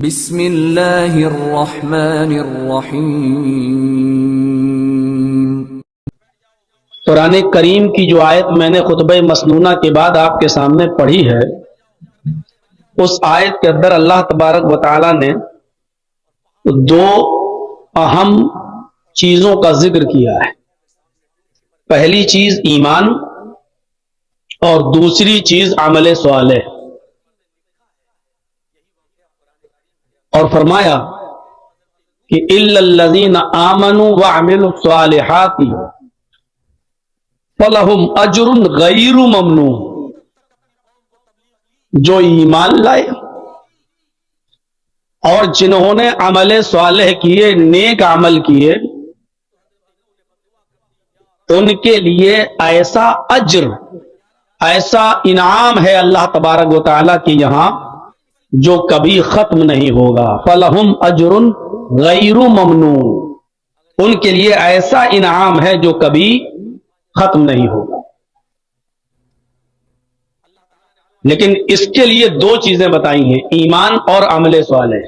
بسم اللہ الرحمن الرحیم۔ قرآن کریم کی جو آیت میں نے خطبہ مسنونہ کے بعد آپ کے سامنے پڑھی ہے، اس آیت کے اندر اللہ تبارک و تعالی نے دو اہم چیزوں کا ذکر کیا ہے۔ پہلی چیز ایمان اور دوسری چیز عمل صالح، اور فرمایا کہ الا الذین آمنوا وعملوا الصالحات فلہم اجر غیر ممنون۔ جو ایمان لائے اور جنہوں نے عمل صالح کیے، نیک عمل کیے، ان کے لیے ایسا اجر، ایسا انعام ہے اللہ تبارک و تعالیٰ کی یہاں جو کبھی ختم نہیں ہوگا۔ فلہم اجر غیر ممنون، ان کے لیے ایسا انعام ہے جو کبھی ختم نہیں ہوگا۔ لیکن اس کے لیے دو چیزیں بتائی ہیں، ایمان اور عمل صالح۔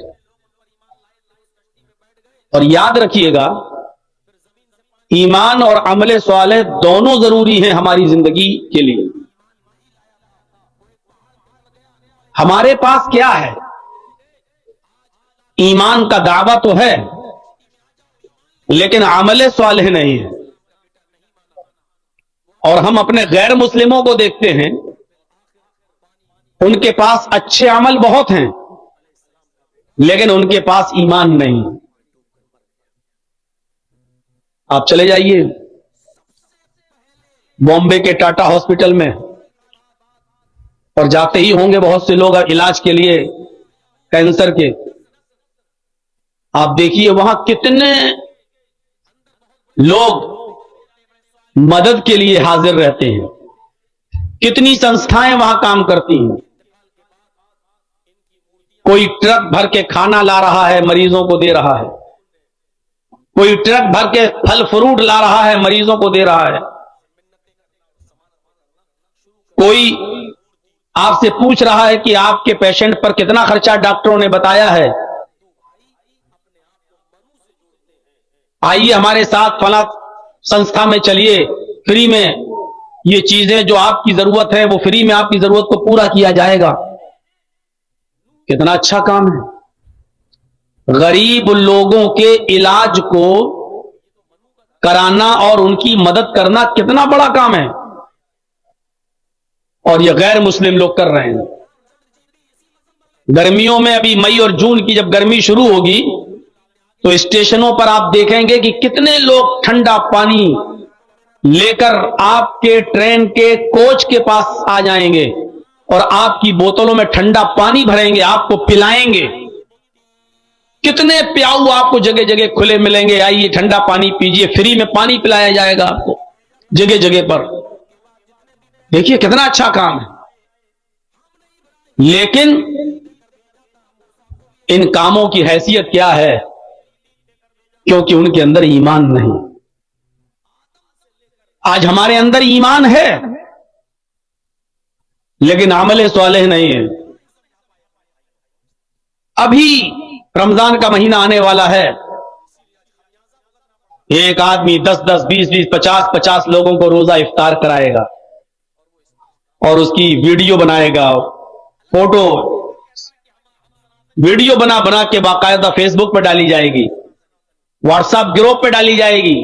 اور یاد رکھیے گا، ایمان اور عمل صالح دونوں ضروری ہیں ہماری زندگی کے لیے۔ ہمارے پاس کیا ہے؟ ایمان کا دعویٰ تو ہے، لیکن عمل صالح نہیں ہے۔ اور ہم اپنے غیر مسلموں کو دیکھتے ہیں، ان کے پاس اچھے عمل بہت ہیں، لیکن ان کے پاس ایمان نہیں۔ آپ چلے جائیے بامبے کے ٹاٹا ہاسپٹل میں، اور جاتے ہی ہوں گے بہت سے لوگ علاج کے لیے کینسر کے۔ آپ دیکھیے وہاں کتنے لوگ مدد کے لیے حاضر رہتے ہیں، کتنی سنستھائیں وہاں کام کرتی ہیں۔ کوئی ٹرک بھر کے کھانا لا رہا ہے، مریضوں کو دے رہا ہے۔ کوئی ٹرک بھر کے پھل فروٹ لا رہا ہے، مریضوں کو دے رہا ہے۔ کوئی آپ سے پوچھ رہا ہے کہ آپ کے پیشنٹ پر کتنا خرچہ ڈاکٹروں نے بتایا ہے، آئیے ہمارے ساتھ فلاں سنستھا میں چلیے، فری میں یہ چیزیں جو آپ کی ضرورت ہے وہ فری میں آپ کی ضرورت کو پورا کیا جائے گا۔ کتنا اچھا کام ہے۔ غریب لوگوں کے علاج کو کرانا اور ان کی مدد کرنا کتنا بڑا کام ہے، اور یہ غیر مسلم لوگ کر رہے ہیں۔ گرمیوں میں ابھی مئی اور جون کی جب گرمی شروع ہوگی تو اسٹیشنوں پر آپ دیکھیں گے کہ کتنے لوگ ٹھنڈا پانی لے کر آپ کے ٹرین کے کوچ کے پاس آ جائیں گے اور آپ کی بوتلوں میں ٹھنڈا پانی بھریں گے، آپ کو پلائیں گے۔ کتنے پیاؤ آپ کو جگہ جگہ کھلے ملیں گے، آئیے ٹھنڈا پانی پیجیے، فری میں پانی پلایا جائے گا آپ کو جگہ جگہ پر۔ دیکھیے کتنا اچھا کام ہے، لیکن ان کاموں کی حیثیت کیا ہے؟ کیونکہ ان کے اندر ایمان نہیں۔ آج ہمارے اندر ایمان ہے لیکن عمل صالح نہیں ہے۔ ابھی رمضان کا مہینہ آنے والا ہے، ایک آدمی 10-10 20-20 50-50 لوگوں کو روزہ افطار کرائے گا اور اس کی ویڈیو بنائے گا، فوٹو ویڈیو بنا بنا کے باقاعدہ فیس بک پہ ڈالی جائے گی، واٹس ایپ گروپ پہ ڈالی جائے گی،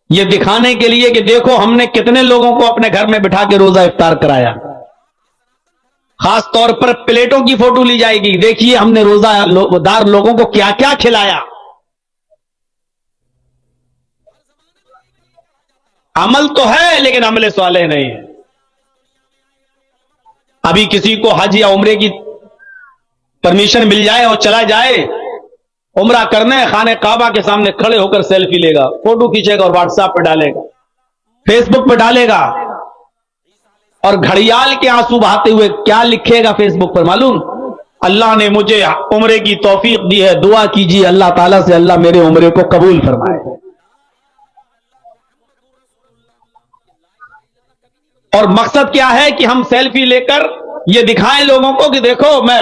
یہ دکھانے کے لیے کہ دیکھو ہم نے کتنے لوگوں کو اپنے گھر میں بٹھا کے روزہ افطار کرایا۔ خاص طور پر پلیٹوں کی فوٹو لی جائے گی، دیکھیے ہم نے روزہ دار لوگوں کو کیا کیا کھلایا۔ عمل تو ہے لیکن عمل صالح نہیں ہے۔ ابھی کسی کو حج یا عمرے کی پرمیشن مل جائے اور چلا جائے عمرہ کرنے، خانہ کعبہ کے سامنے کھڑے ہو کر سیلفی لے گا، فوٹو کھینچے گا اور واٹس ایپ پہ ڈالے گا، فیس بک پہ ڈالے گا، اور گھڑیال کے آنسو بہاتے ہوئے کیا لکھے گا فیس بک پر معلوم؟ اللہ نے مجھے عمرے کی توفیق دی ہے، دعا کیجیے اللہ تعالیٰ سے اللہ میرے عمرے کو قبول فرمائے۔ اور مقصد کیا ہے کہ ہم سیلفی لے کر یہ دکھائیں لوگوں کو کہ دیکھو میں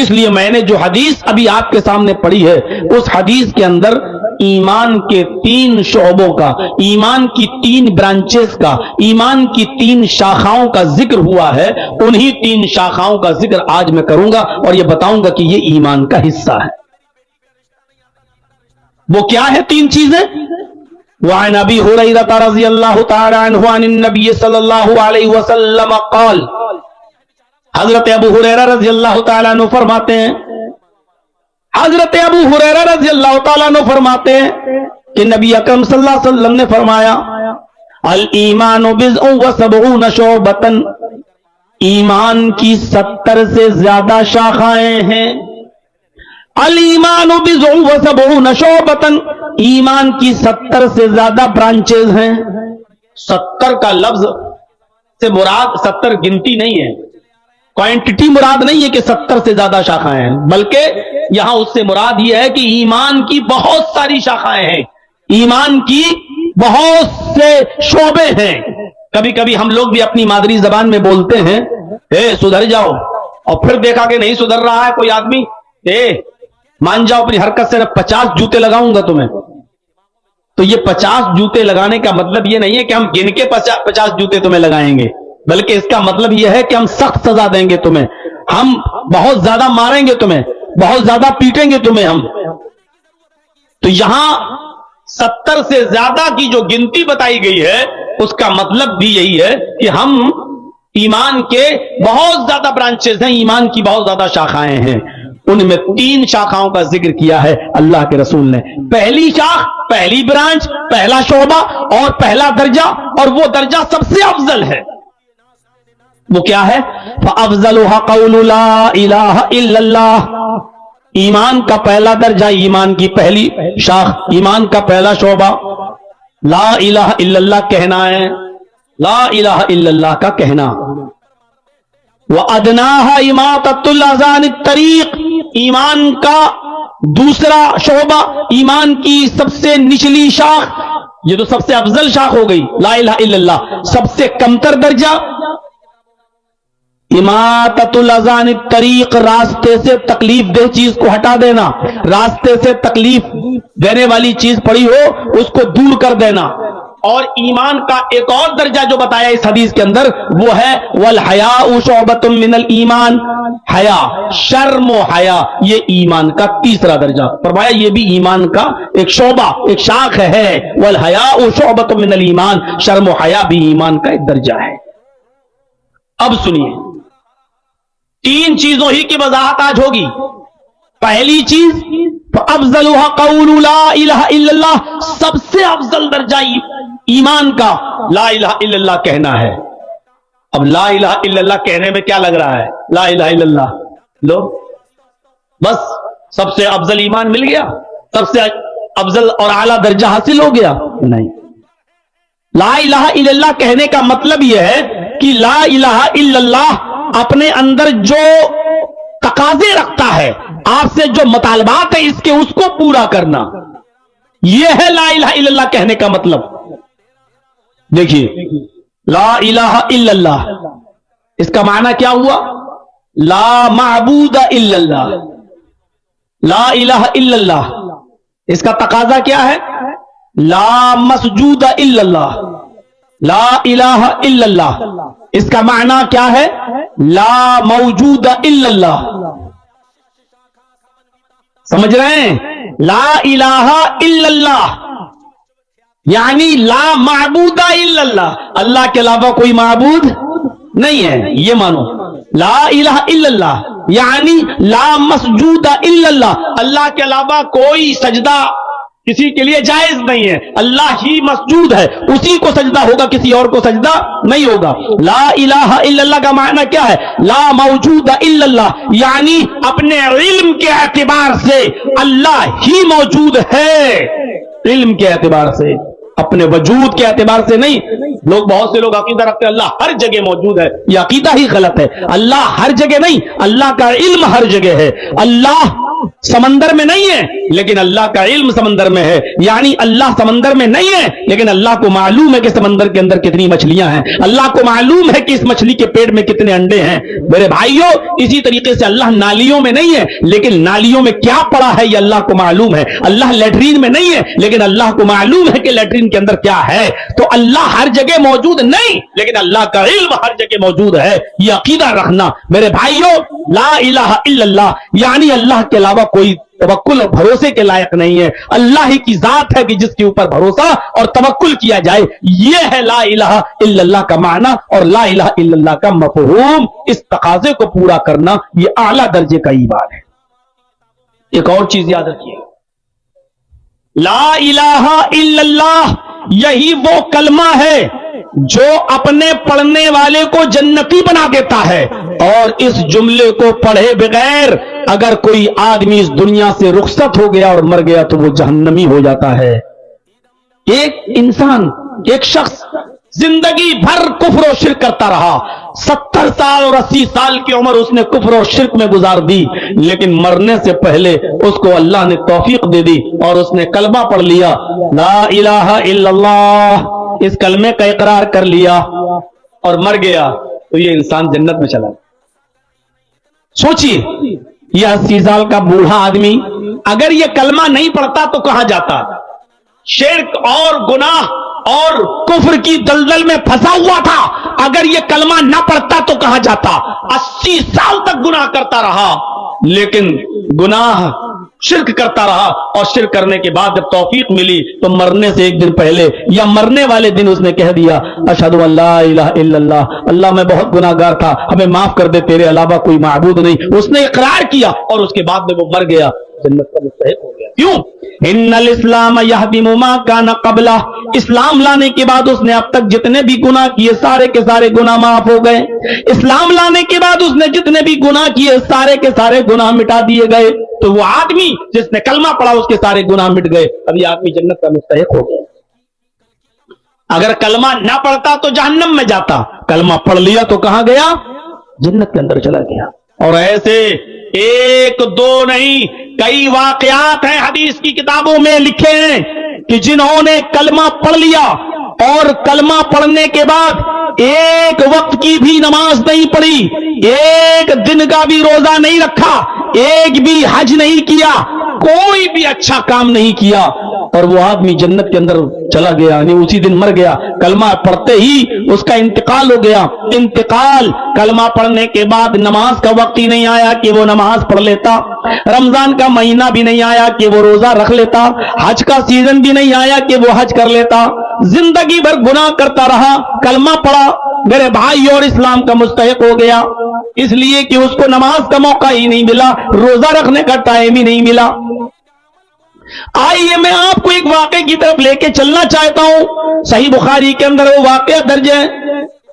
اس لیے میں نے جو حدیث ابھی آپ کے سامنے پڑھی ہے اس حدیث کے اندر ایمان کے 3 شعبوں کا، ایمان کی 3 برانچز کا، ایمان کی 3 شاخاؤں کا ذکر ہوا ہے. انہی 3 شاخاؤں کا ذکر آج میں کروں گا اور یہ بتاؤں گا کہ یہ ایمان کا حصہ ہے. وہ کیا ہے 3 چیزیں؟ وعن ابی ہریرہ رضی اللہ تعالی عنہ عن النبی صلی اللہ علیہ وسلم قال، حضرت ابو ہریرہ رضی اللہ تعالیٰ عنہ فرماتے ہیں، حضرت ابو ہریرہ رضی اللہ تعالیٰ عنہ فرماتے ہیں کہ نبی اکرم صلی اللہ علیہ وسلم نے فرمایا الایمان بضع و 70 شعبۃ، ایمان کی 70 سے زیادہ شاخائیں ہیں. الایمان بضع و 70 شعبۃ، ایمان کی 70 سے زیادہ برانچز ہیں. 70 کا لفظ سے مراد 70 گنتی نہیں ہے، کوانٹٹی مراد نہیں ہے کہ 70 سے زیادہ شاخائیں ہیں، بلکہ یہاں اس سے مراد یہ ہے کہ ایمان کی بہت ساری شاخائیں ہیں، ایمان کی بہت سے شعبے ہیں. کبھی کبھی ہم لوگ بھی اپنی مادری زبان میں بولتے ہیں سدھر جاؤ، اور پھر دیکھا کہ نہیں سدھر رہا ہے کوئی آدمی، مان جاؤ اپنی حرکت سے 50 جوتے لگاؤں گا تمہیں. تو یہ 50 جوتے لگانے کا مطلب یہ نہیں ہے کہ ہم گن کے 50 جوتے تمہیں لگائیں گے، بلکہ اس کا مطلب یہ ہے کہ ہم سخت سزا دیں گے تمہیں، ہم بہت زیادہ ماریں گے تمہیں، بہت زیادہ پیٹیں گے تمہیں ہم. تو یہاں 70 سے زیادہ کی جو گنتی بتائی گئی ہے اس کا مطلب بھی یہی ہے کہ ہم ایمان کے بہت زیادہ برانچز ہیں، ایمان کی بہت زیادہ شاخائیں ہیں. ان میں 3 شاخاؤں کا ذکر کیا ہے اللہ کے رسول نے. پہلی شاخ، پہلی برانچ، پہلا شعبہ اور پہلا درجہ، اور وہ درجہ سب سے افضل ہے، وہ کیا ہے؟ فَأَفْضَلُهَا قَوْلُ لَا إِلَهَ إِلَّا اللَّهِ، ایمان کا پہلا درجہ، ایمان کی پہلی شاخ، ایمان کا پہلا شعبہ لا الہ الا اللہ کہنا ہے، لا الہ الا اللہ کا کہنا. وَأَدْنَاهَا إِمَاطَةُ الْأَذَى عَنِ الطَّرِيقِ، ایمان کا دوسرا شعبہ، ایمان کی سب سے نچلی شاخ، یہ تو سب سے افضل شاخ ہو گئی لا الہ الا اللہ. سب سے کمتر درجہ اماطۃ الاذی عن الطریق، راستے سے تکلیف دہ چیز کو ہٹا دینا، راستے سے تکلیف دینے والی چیز پڑی ہو اس کو دور کر دینا. اور ایمان کا ایک اور درجہ جو بتایا اس حدیث کے اندر وہ ہے والحیاء شعبۃ من الایمان، حیا، شرم و حیا یہ ایمان کا تیسرا درجہ. فرمایا یہ بھی ایمان کا ایک شعبہ، ایک شاخ ہے. والحیاء شعبۃ من الایمان، شرم و حیا بھی ایمان کا ایک درجہ ہے. اب سنیے، 3 چیزوں ہی کی وضاحت آج ہوگی. پہلی چیز فَأَفْضَلُهَا قَوْلُ لَا إِلَهَ إِلَّا اللَّهِ، سب سے افضل درجہ ایمان کا لا الہ الا اللہ کہنا ہے. اب لا الہ الا اللہ کہنے میں کیا لگ رہا ہے؟ لا الہ الا اللہ لو بس سب سے افضل ایمان مل گیا، سب سے افضل اور اعلیٰ درجہ حاصل ہو گیا؟ نہیں. لا الہ الا اللہ کہنے کا مطلب یہ ہے کہ لا الہ الا اللہ اپنے اندر جو تقاضے رکھتا ہے، آپ سے جو مطالبات ہے اس کے، اس کو پورا کرنا، یہ ہے لا الہ الا اللہ کہنے کا مطلب. دیکھیے لا الہ الا اللہ اس کا معنی کیا ہوا؟ لا معبود الا اللہ. لا الہ الا اللہ اس کا تقاضا کیا ہے؟ لا مسجود الا اللہ. لا الہ الا اللہ اس کا معنی کیا ہے؟ لا موجود الا اللہ. سمجھ رہے ہیں؟ لا الہ الا اللہ یعنی لا معبود الا اللہ، اللہ کے علاوہ کوئی معبود نہیں ہے، یہ مانو. لا الہ الا اللہ یعنی لا مسجود الا اللہ، اللہ کے علاوہ کوئی سجدہ کسی کے لیے جائز نہیں ہے، اللہ ہی مسجود ہے، اسی کو سجدہ ہوگا، کسی اور کو سجدہ نہیں ہوگا. لا الہ الا اللہ کا معنی کیا ہے؟ لا موجود الا اللہ یعنی اپنے علم کے اعتبار سے اللہ ہی موجود ہے، علم کے اعتبار سے، اپنے وجود کے اعتبار سے نہیں. لوگ بہت سے لوگ عقیدہ رکھتے ہیں اللہ ہر جگہ موجود ہے، یہ عقیدہ ہی غلط ہے. اللہ ہر جگہ نہیں، اللہ کا علم ہر جگہ ہے. اللہ سمندر میں نہیں ہے، لیکن اللہ کا علم سمندر میں ہے. یعنی اللہ سمندر میں نہیں ہے لیکن اللہ کو معلوم ہے کہ سمندر کے اندر کتنی مچھلیاں ہیں. اللہ کو معلوم ہے کہ اس مچھلی کے پیٹ میں کتنے انڈے ہیں. میرے بھائیوں, اسی طریقے سے اللہ نالیوں میں نہیں ہے لیکن نالیوں میں کیا پڑا ہے یہ اللہ کو معلوم ہے. اللہ لیٹرین میں نہیں ہے لیکن اللہ کو معلوم ہے کہ لیٹرین کے اندر کیا ہے. تو اللہ ہر جگہ موجود نہیں لیکن اللہ کا علم ہر جگہ موجود ہے. یہ عقیدہ رکھنا میرے بھائیوں. لا الہ الا اللہ, یعنی اللہ کے علاوہ کوئی توکل اور بھروسے کے لائق نہیں ہے. اللہ ہی کی ذات ہے کہ جس کے اوپر بھروسہ اور توکل کیا جائے. یہ ہے لا الہ الا اللہ کا معنی اور لا الہ الا اللہ کا مفہوم. اس تقاضے کو پورا کرنا یہ اعلیٰ درجے کا ایمان ہے. ایک اور چیز یاد رکھیے, لا الہ الا اللہ یہی وہ کلمہ ہے جو اپنے پڑھنے والے کو جنتی بنا دیتا ہے. اور اس جملے کو پڑھے بغیر اگر کوئی آدمی اس دنیا سے رخصت ہو گیا اور مر گیا تو وہ جہنمی ہو جاتا ہے. ایک انسان, ایک شخص زندگی بھر کفر و شرک کرتا رہا, 70 سال اور 80 سال کی عمر اس نے کفر اور شرک میں گزار دی, لیکن مرنے سے پہلے اس کو اللہ نے توفیق دے دی اور اس نے کلمہ پڑھ لیا, لا الہ الا اللہ, اس کلمے کا اقرار کر لیا اور مر گیا, تو یہ انسان جنت میں چلا. سوچئے یہ 80 سال کا بوڑھا آدمی اگر یہ کلمہ نہیں پڑھتا تو کہاں جاتا؟ شرک اور گناہ اور کفر کی دلدل میں پھنسا ہوا تھا. اگر یہ کلمہ نہ پڑھتا تو کہاں جاتا؟ 80 سال تک گناہ کرتا رہا لیکن گناہ شرک کرتا رہا, اور شرک کرنے کے بعد جب توفیق ملی تو مرنے سے ایک دن پہلے یا مرنے والے دن اس نے کہہ دیا, اشہد ان لا الہ الا اللہ, اللہ میں بہت گناہ گار تھا, ہمیں معاف کر دے, تیرے علاوہ کوئی معبود نہیں. اس نے اقرار کیا اور اس کے بعد میں وہ مر گیا, جنت کا مستحق ہو گیا. کیوں؟ ان الاسلام یہدم ما کان قبلہ, اسلام لانے کے بعد اس نے اب تک جتنے بھی گناہ کیے سارے کے سارے گناہ معاف ہو گئے. اسلام لانے کے بعد اس نے جتنے بھی گناہ کیے سارے کے سارے گناہ مٹا دیے گئے. تو وہ آدمی جس نے کلمہ پڑھا اس کے سارے گناہ مٹ گئے, اب یہ آدمی جنت کا مستحق ہو گیا. اگر کلمہ نہ پڑھتا تو جہنم میں جاتا, کلمہ پڑھ لیا تو کہاں گیا؟ جنت کے اندر چلا گیا. اور ایسے ایک دو نہیں, کئی واقعات ہیں حدیث کی کتابوں میں لکھے ہیں کہ جنہوں نے کلمہ پڑھ لیا اور کلمہ پڑھنے کے بعد ایک وقت کی بھی نماز نہیں پڑھی, ایک دن کا بھی روزہ نہیں رکھا, ایک بھی حج نہیں کیا, کوئی بھی اچھا کام نہیں کیا, اور وہ آدمی جنت کے اندر چلا گیا, یعنی اسی دن مر گیا. کلمہ پڑھتے ہی اس کا انتقال ہو گیا. انتقال کلمہ پڑھنے کے بعد نماز کا وقت ہی نہیں آیا کہ وہ نماز پڑھ لیتا, رمضان کا مہینہ بھی نہیں آیا کہ وہ روزہ رکھ لیتا, حج کا سیزن بھی نہیں آیا کہ وہ حج کر لیتا. زندگی بھر گناہ کرتا رہا, کلمہ پڑھا میرے بھائی اور اسلام کا مستحق ہو گیا, اس لیے کہ اس کو نماز کا موقع ہی نہیں ملا, روزہ رکھنے کا ٹائم ہی نہیں ملا. آئیے میں آپ کو ایک واقعے کی طرف لے کے چلنا چاہتا ہوں. صحیح بخاری کے اندر وہ واقعہ درج ہے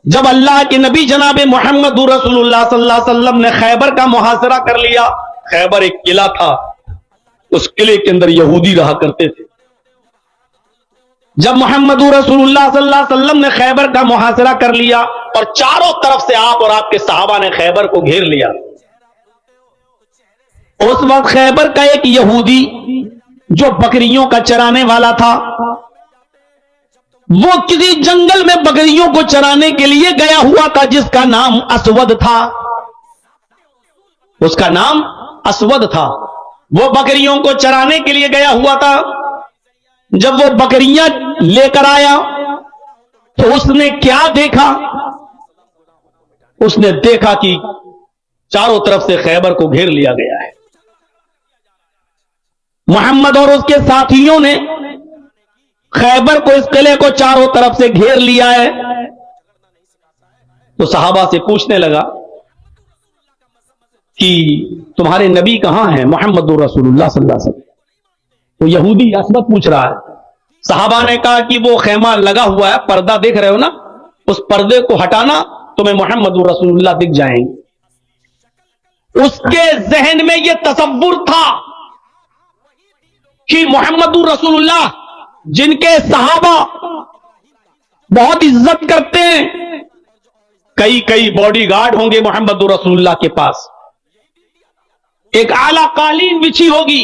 جب اللہ کے نبی جناب محمد رسول اللہ صلی اللہ علیہ وسلم نے خیبر کا محاصرہ کر لیا. خیبر ایک قلعہ تھا, اس قلعے کے اندر یہودی رہا کرتے تھے. جب محمد رسول اللہ صلی اللہ علیہ وسلم نے خیبر کا محاصرہ کر لیا اور چاروں طرف سے آپ اور آپ کے صحابہ نے خیبر کو گھیر لیا, اس وقت خیبر کا ایک یہودی جو بکریوں کا چرانے والا تھا, وہ کسی جنگل میں بکریوں کو چرانے کے لیے گیا ہوا تھا جس کا نام اسود تھا. اس کا نام اسود تھا. وہ بکریوں کو چرانے کے لیے گیا ہوا تھا. جب وہ بکریاں لے کر آیا تو اس نے کیا دیکھا؟ اس نے دیکھا کہ چاروں طرف سے خیبر کو گھیر لیا گیا ہے. محمد اور اس کے ساتھیوں نے خیبر کو, اس قلعے کو چاروں طرف سے گھیر لیا ہے. تو صحابہ سے پوچھنے لگا کہ تمہارے نبی کہاں ہیں محمد رسول اللہ صلی اللہ علیہ وسلم؟ تو یہودی اسود پوچھ رہا ہے. صحابہ نے کہا کہ وہ خیمہ لگا ہوا ہے, پردہ دیکھ رہے ہو نا, اس پردے کو ہٹانا تمہیں محمد رسول اللہ دکھ جائیں گے. اس کے ذہن میں یہ تصور تھا کہ محمد رسول اللہ جن کے صحابہ بہت عزت کرتے ہیں, کئی باڈی گارڈ ہوں گے محمد رسول اللہ کے پاس, ایک اعلیٰ قالین بچھی ہوگی,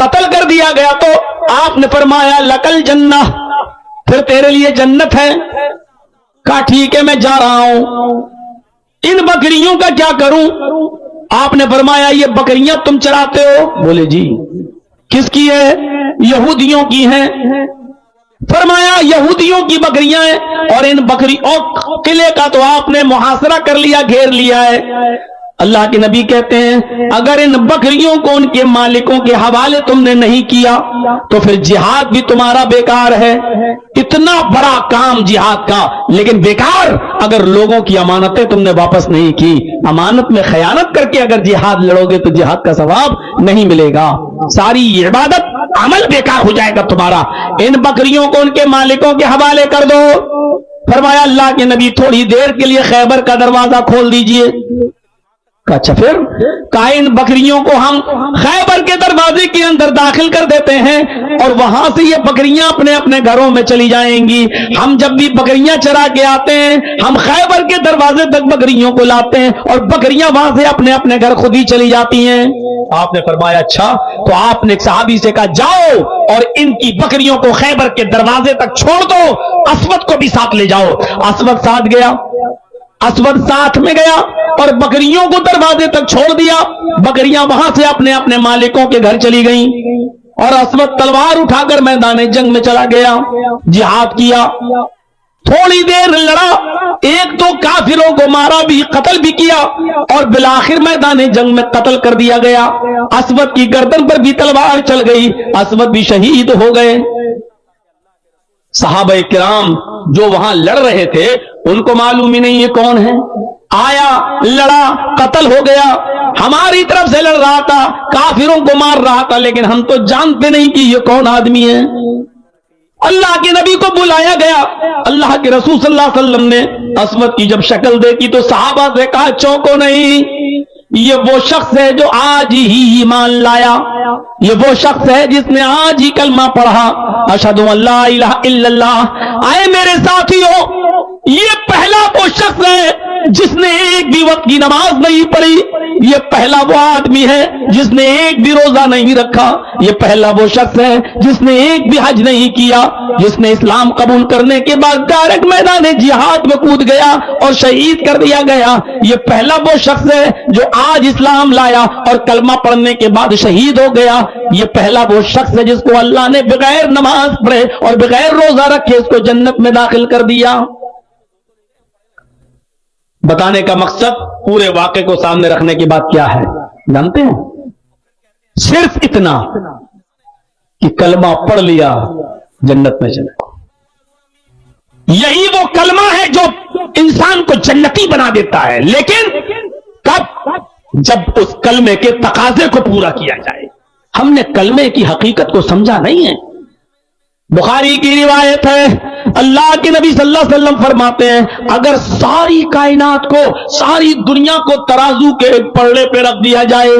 قتل کر دیا گیا تو آپ نے فرمایا لکل جنہ، پھر تیرے لیے جنت ہے. کہا ٹھیک ہے میں جا رہا ہوں، ان بکریوں کا کیا کروں؟ آپ نے فرمایا یہ بکریاں تم چراتے ہو؟ بولے جی. کس کی ہے؟ یہودیوں کی ہیں. فرمایا یہودیوں کی بکریاں ہیں، اور ان بکری اور قلعے کا تو آپ نے محاصرہ کر لیا، گھیر لیا ہے. اللہ کے نبی کہتے ہیں اگر ان بکریوں کو ان کے مالکوں کے حوالے تم نے نہیں کیا تو پھر جہاد بھی تمہارا بیکار ہے. اتنا بڑا کام جہاد کا، لیکن بیکار اگر لوگوں کی امانتیں تم نے واپس نہیں کی. امانت میں خیانت کر کے اگر جہاد لڑو گے تو جہاد کا ثواب نہیں ملے گا، ساری عبادت عمل بیکار ہو جائے گا تمہارا. ان بکریوں کو ان کے مالکوں کے حوالے کر دو. فرمایا اللہ کے نبی تھوڑی دیر کے لیے خیبر کا دروازہ کھول دیجئے. اچھا پھر ان بکریوں کو ہم خیبر کے دروازے کے اندر داخل کر دیتے ہیں اور وہاں سے یہ بکریاں اپنے اپنے گھروں میں چلی جائیں گی. ہم جب بھی بکریاں چرا کے آتے ہیں ہم خیبر کے دروازے تک بکریوں کو لاتے ہیں اور بکریاں وہاں سے اپنے اپنے گھر خود ہی چلی جاتی ہیں. آپ نے فرمایا اچھا. تو آپ نے ایک صحابی سے کہا جاؤ اور ان کی بکریوں کو خیبر کے دروازے تک چھوڑ دو، اسود کو بھی ساتھ لے جاؤ. اسود ساتھ گیا، اسود ساتھ میں گیا اور بکریوں کو دروازے تک چھوڑ دیا. بکریاں وہاں سے اپنے اپنے مالکوں کے گھر چلی گئیں اور اسود تلوار اٹھا کر میدان جنگ میں چلا گیا. جہاد کیا، تھوڑی دیر لڑا، ایک تو کافروں کو مارا بھی، قتل بھی کیا اور بالآخر میدان جنگ میں قتل کر دیا گیا. اسود کی گردن پر بھی تلوار چل گئی، اسود بھی شہید ہو گئے. صحابہ کرام جو وہاں لڑ رہے تھے ان کو معلوم ہی نہیں یہ کون ہے. آیا، لڑا، قتل ہو گیا. ہماری طرف سے لڑ رہا تھا، کافروں کو مار رہا تھا، لیکن ہم تو جانتے نہیں کہ یہ کون آدمی ہے. اللہ کے نبی کو بلایا گیا. اللہ کے رسول صلی اللہ علیہ وسلم نے اسود کی جب شکل دیکھی تو صحابہ سے کہا چونکو نہیں، یہ وہ شخص ہے جو آج ہی ایمان لایا، یہ وہ شخص ہے جس نے آج ہی کلمہ پڑھا، اشہد ان لا الہ الا اللہ. آئے میرے ساتھیوں، یہ پہلا وہ شخص ہے جس نے ایک بھی وقت کی نماز نہیں پڑھی. یہ پہلا وہ آدمی ہے جس نے ایک بھی روزہ نہیں رکھا. یہ پہلا وہ شخص ہے جس نے ایک بھی حج نہیں کیا، جس نے اسلام قبول کرنے کے بعد ڈائریکٹ میدان جہاد میں کود گیا اور شہید کر دیا گیا. یہ پہلا وہ شخص ہے جو آج اسلام لایا اور کلمہ پڑھنے کے بعد شہید ہو گیا. یہ پہلا وہ شخص ہے جس کو اللہ نے بغیر نماز پڑھے اور بغیر روزہ رکھے اس کو جنت میں داخل کر دیا. بتانے کا مقصد پورے واقعے کو سامنے رکھنے کی بات کیا ہے جانتے ہیں؟ صرف اتنا کہ کلمہ پڑھ لیا جنت میں چلا. یہی وہ کلمہ ہے جو انسان کو جنتی بنا دیتا ہے، لیکن کب؟ جب اس کلمے کے تقاضے کو پورا کیا جائے. ہم نے کلمے کی حقیقت کو سمجھا نہیں ہے. بخاری کی روایت ہے، اللہ کے نبی صلی اللہ علیہ وسلم فرماتے ہیں اگر ساری کائنات کو، ساری دنیا کو ترازو کے پلڑے پہ رکھ دیا جائے،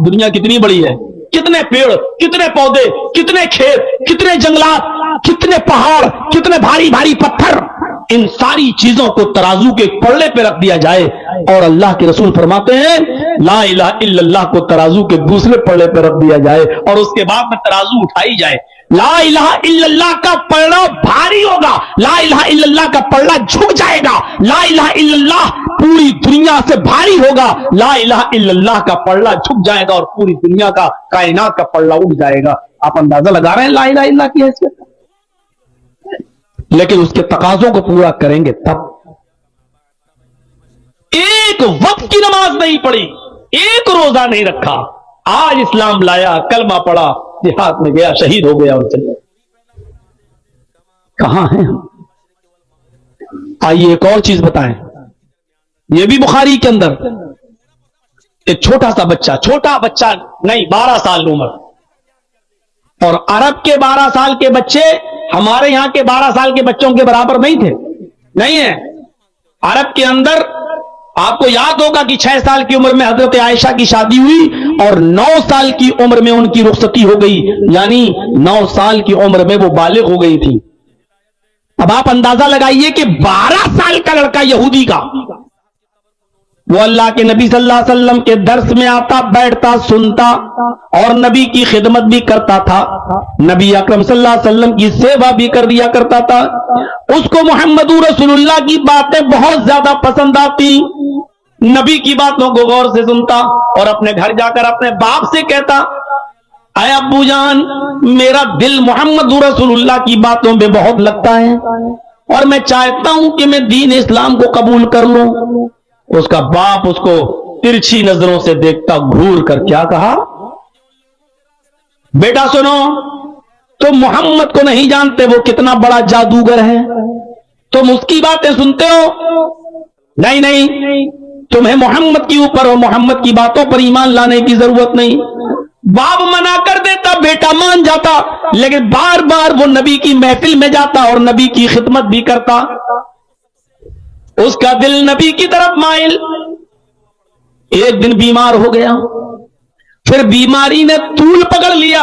دنیا کتنی بڑی ہے، کتنے پیڑ، کتنے پودے، کتنے کھیت، کتنے جنگلات، کتنے پہاڑ، کتنے بھاری بھاری پتھر، ان ساری چیزوں کو ترازو کے پلڑے پہ رکھ دیا جائے اور اللہ کے رسول فرماتے ہیں لا الہ الا اللہ کو ترازو کے دوسرے پلڑے پہ رکھ دیا جائے اور اس کے بعد میں ترازو اٹھائی جائے، لا الہ الا اللہ کا پلڑا بھاری ہوگا، لا الہ الا اللہ کا پلڑا جھک جائے گا، لا الہ الا اللہ پوری دنیا سے بھاری ہوگا، لا الہ الا اللہ کا پلڑا جھک جائے گا اور پوری دنیا کا، کائنات کا پلڑا اٹھ جائے گا. آپ اندازہ لگا رہے ہیں لا الہ الا اللہ کی حیثیت؟ لیکن اس کے تقاضوں کو پورا کریں گے تب. ایک وقت کی نماز نہیں پڑھی، ایک روزہ نہیں رکھا، آج اسلام لایا، کلمہ پڑھا، جہاد میں گیا، شہید ہو گیا اور چلے. کہاں ہیں ہم؟ آئیے ایک اور چیز بتائیں. یہ بھی بخاری کے اندر ایک چھوٹا بچہ نہیں، 12 سال عمر، اور عرب کے 12 سال کے بچے ہمارے یہاں کے 12 سال کے بچوں کے برابر نہیں تھے، نہیں ہے. عرب کے اندر آپ کو یاد ہوگا کہ 6 سال کی عمر میں حضرت عائشہ کی شادی ہوئی اور 9 سال کی عمر میں ان کی رخصتی ہو گئی، یعنی 9 سال کی عمر میں وہ بالغ ہو گئی تھی. اب آپ اندازہ لگائیے کہ 12 سال کا لڑکا یہودی کا وہ اللہ کے نبی صلی اللہ علیہ وسلم کے درس میں آتا، بیٹھتا، سنتا اور نبی کی خدمت بھی کرتا تھا، نبی اکرم صلی اللہ علیہ وسلم کی سیوا بھی کر دیا کرتا تھا۔ اس کو محمد رسول اللہ کی باتیں بہت زیادہ پسند آتی، نبی کی باتوں کو غور سے سنتا اور اپنے گھر جا کر اپنے باپ سے کہتا، اے ابو جان، میرا دل محمد رسول اللہ کی باتوں پہ بہت لگتا ہے اور میں چاہتا ہوں کہ میں دین اسلام کو قبول کر لوں۔ اس کا باپ اس کو ترچھی نظروں سے دیکھتا، گھور کر کیا کہا، بیٹا سنو، تم محمد کو نہیں جانتے، وہ کتنا بڑا جادوگر ہے، تم اس کی باتیں سنتے ہو؟ نہیں نہیں، تمہیں محمد کے اوپر اور محمد کی باتوں پر ایمان لانے کی ضرورت نہیں۔ باپ منع کر دیتا، بیٹا مان جاتا، لیکن بار بار وہ نبی کی محفل میں جاتا اور نبی کی خدمت بھی کرتا۔ اس کا دل نبی کی طرف مائل۔ ایک دن بیمار ہو گیا، پھر بیماری نے طول پکڑ لیا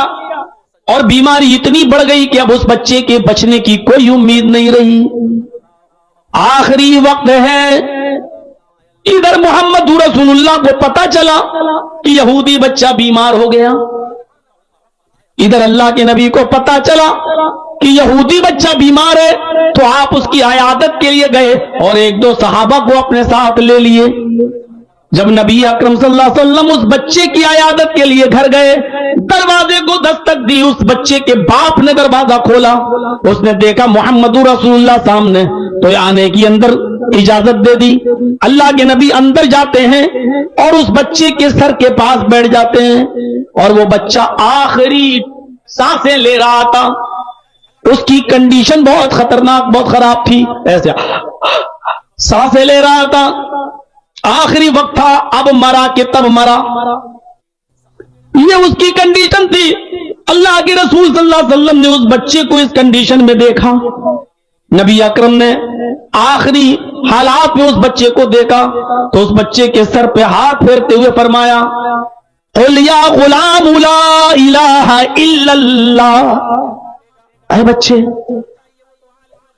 اور بیماری اتنی بڑھ گئی کہ اب اس بچے کے بچنے کی کوئی امید نہیں رہی۔ آخری وقت ہے، ادھر محمد رسول اللہ کو پتا چلا کہ یہودی بچہ بیمار ہو گیا، ادھر اللہ کے نبی کو پتا چلا کہ یہودی بچہ بیمار ہے، تو آپ اس کی عیادت کے لیے گئے اور ایک دو صحابہ کو اپنے ساتھ لے لیے۔ جب نبی اکرم صلی اللہ علیہ وسلم اس بچے کی عیادت کے لیے گھر گئے، دروازے کو دستک دی، اس بچے کے باپ نے دروازہ کھولا، اس نے دیکھا محمد رسول اللہ سامنے، تو آنے کی اندر اجازت دے دی۔ اللہ کے نبی اندر جاتے ہیں اور اس بچے کے سر کے پاس بیٹھ جاتے ہیں، اور وہ بچہ آخری سانسیں لے رہا تھا، اس کی کنڈیشن بہت خطرناک، بہت خراب تھی، ایسے سانسیں لے رہا تھا، آخری وقت تھا، اب مرا کہ تب مرا، یہ اس کی کنڈیشن تھی۔ اللہ کے رسول صلی اللہ علیہ وسلم نے اس بچے کو اس کنڈیشن میں دیکھا، نبی اکرم نے آخری حالات میں اس بچے کو دیکھا تو اس بچے کے سر پہ ہاتھ پھیرتے ہوئے فرمایا، قل یا غلام لا الہ الا اللہ، اے بچے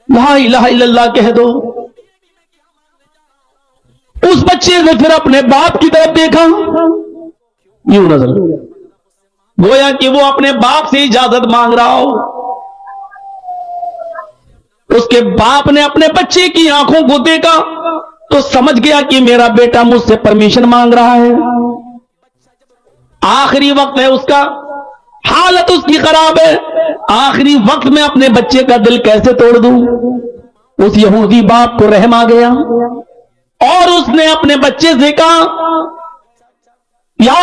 لا الہ الا اللہ کہہ دو۔ اس بچے نے پھر اپنے باپ کی طرف دیکھا، یوں نظر گویا کہ وہ اپنے باپ سے اجازت مانگ رہا ہو۔ اس کے باپ نے اپنے بچے کی آنکھوں کو دیکھا تو سمجھ گیا کہ میرا بیٹا مجھ سے پرمیشن مانگ رہا ہے، آخری وقت ہے اس کا، حالت اس کی خراب ہے، آخری وقت میں اپنے بچے کا دل کیسے توڑ دوں؟ اس یہودی باپ کو رحم آ گیا اور اس نے اپنے بچے سے کہا، یا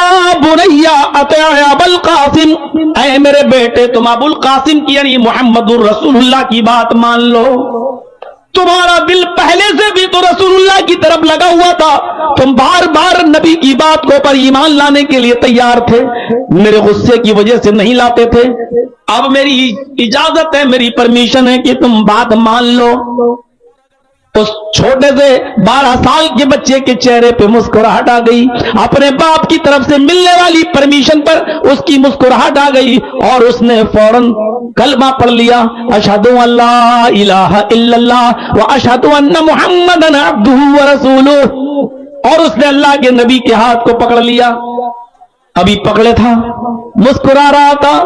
بنیا اطیع ابا القاسم، اے میرے بیٹے تم ابو القاسم کی یعنی محمد الرسول اللہ کی بات مان لو، تمہارا دل پہلے سے بھی تو رسول اللہ کی طرف لگا ہوا تھا، تم بار بار نبی کی بات کو پر ایمان لانے کے لیے تیار تھے، میرے غصے کی وجہ سے نہیں لاتے تھے، اب میری اجازت ہے، میری پرمیشن ہے کہ تم بات مان لو۔ اس چھوٹے سے 12 سال کے بچے کے چہرے پہ مسکراہٹ آ گئی، اپنے باپ کی طرف سے ملنے والی پرمیشن پر اس کی مسکراہٹ آ گئی اور اس نے فوراً کلمہ پڑھ لیا، اشہد ان لا الہ الا اللہ واشہد ان محمدن عبدہ ورسولہ، اور اس نے اللہ کے نبی کے ہاتھ کو پکڑ لیا، ابھی پکڑے تھا، مسکرا رہا تھا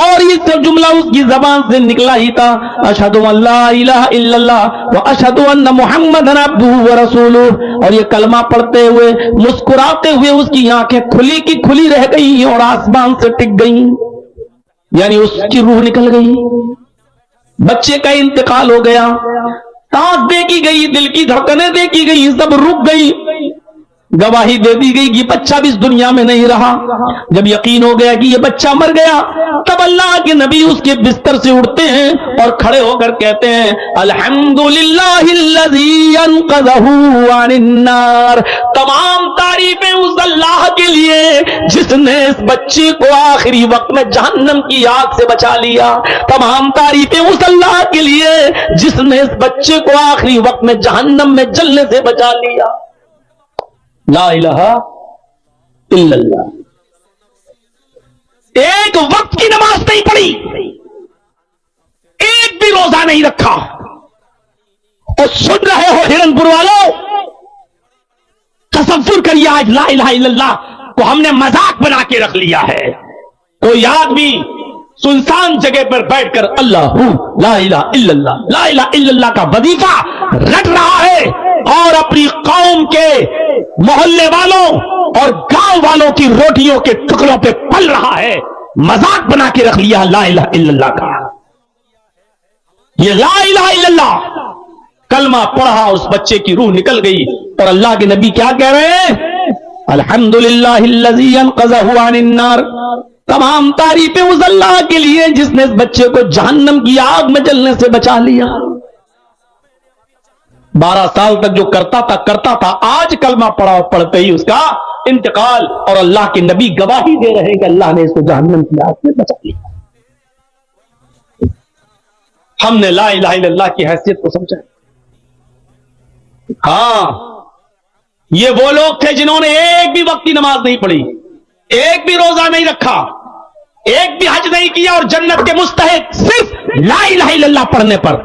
اور یہ سب جملہ اس کی زبان سے نکلا ہی تھا، اشہد ان لا الہ الا اللہ واشہد ان محمدن عبدہ ورسولہ، اور یہ کلمہ پڑھتے ہوئے مسکراتے ہوئے اس کی آنکھیں کھلی کی کھلی رہ گئی اور آسمان سے ٹک گئی، یعنی اس کی روح نکل گئی، بچے کا انتقال ہو گیا، سانس دیکھی گئی، دل کی دھڑکنیں دیکھی گئی، سب رک گئی، گواہی دے دی گئی کہ بچہ بھی اس دنیا میں نہیں رہا۔ جب یقین ہو گیا کہ یہ بچہ مر گیا، تب اللہ کے نبی اس کے بستر سے اٹھتے ہیں اور کھڑے ہو کر کہتے ہیں، الحمدللہ الذی انقذہ عن النار، تمام تعریفیں اس اللہ کے لیے جس نے اس بچے کو آخری وقت میں جہنم کی آگ سے بچا لیا، تمام تعریفیں اس اللہ کے لیے جس نے اس بچے کو آخری وقت میں جہنم میں جلنے سے بچا لیا، لا الہ الا اللہ۔ ایک وقت کی نماز نہیں پڑھی، ایک بھی روزہ نہیں رکھا، اور سن رہے ہو ہرن پور والوں، قسم تصور کریے آج لا الہ الا اللہ کو ہم نے مذاق بنا کے رکھ لیا ہے. کوئی آدمی سنسان جگہ پر بیٹھ کر اللہ لا الہ الا اللہ لا الہ الا اللہ کا وظیفہ رٹ رہا ہے اور اپنی قوم کے محلے والوں اور گاؤں والوں کی روٹیوں کے ٹکڑوں پہ پل رہا ہے. مذاق بنا کے رکھ لیا لا الہ الا اللہ کا. یہ لا الہ الا اللہ کلمہ پڑھا, اس بچے کی روح نکل گئی. اور اللہ کے نبی کیا کہہ رہے ہیں؟ الحمدللہ الذی انقذہ عن النار. تمام تعریفیں اس اللہ کے لیے جس نے اس بچے کو جہنم کی آگ میں جلنے سے بچا لیا. 12 سال تک جو کرتا تھا آج کلمہ پڑھا اور پڑھتے ہی اس کا انتقال, اور اللہ کے نبی گواہی دے رہے ہیں کہ اللہ نے اس کو جہنم کی آگ میں بچا لیا. ہم نے لا الہ الا اللہ کی حیثیت کو سمجھا. ہاں, یہ وہ لوگ تھے جنہوں نے ایک بھی وقت کی نماز نہیں پڑھی, ایک بھی روزہ نہیں رکھا, ایک بھی حج نہیں کیا, اور جنت کے مستحق صرف لا الہ الا اللہ پڑھنے پر.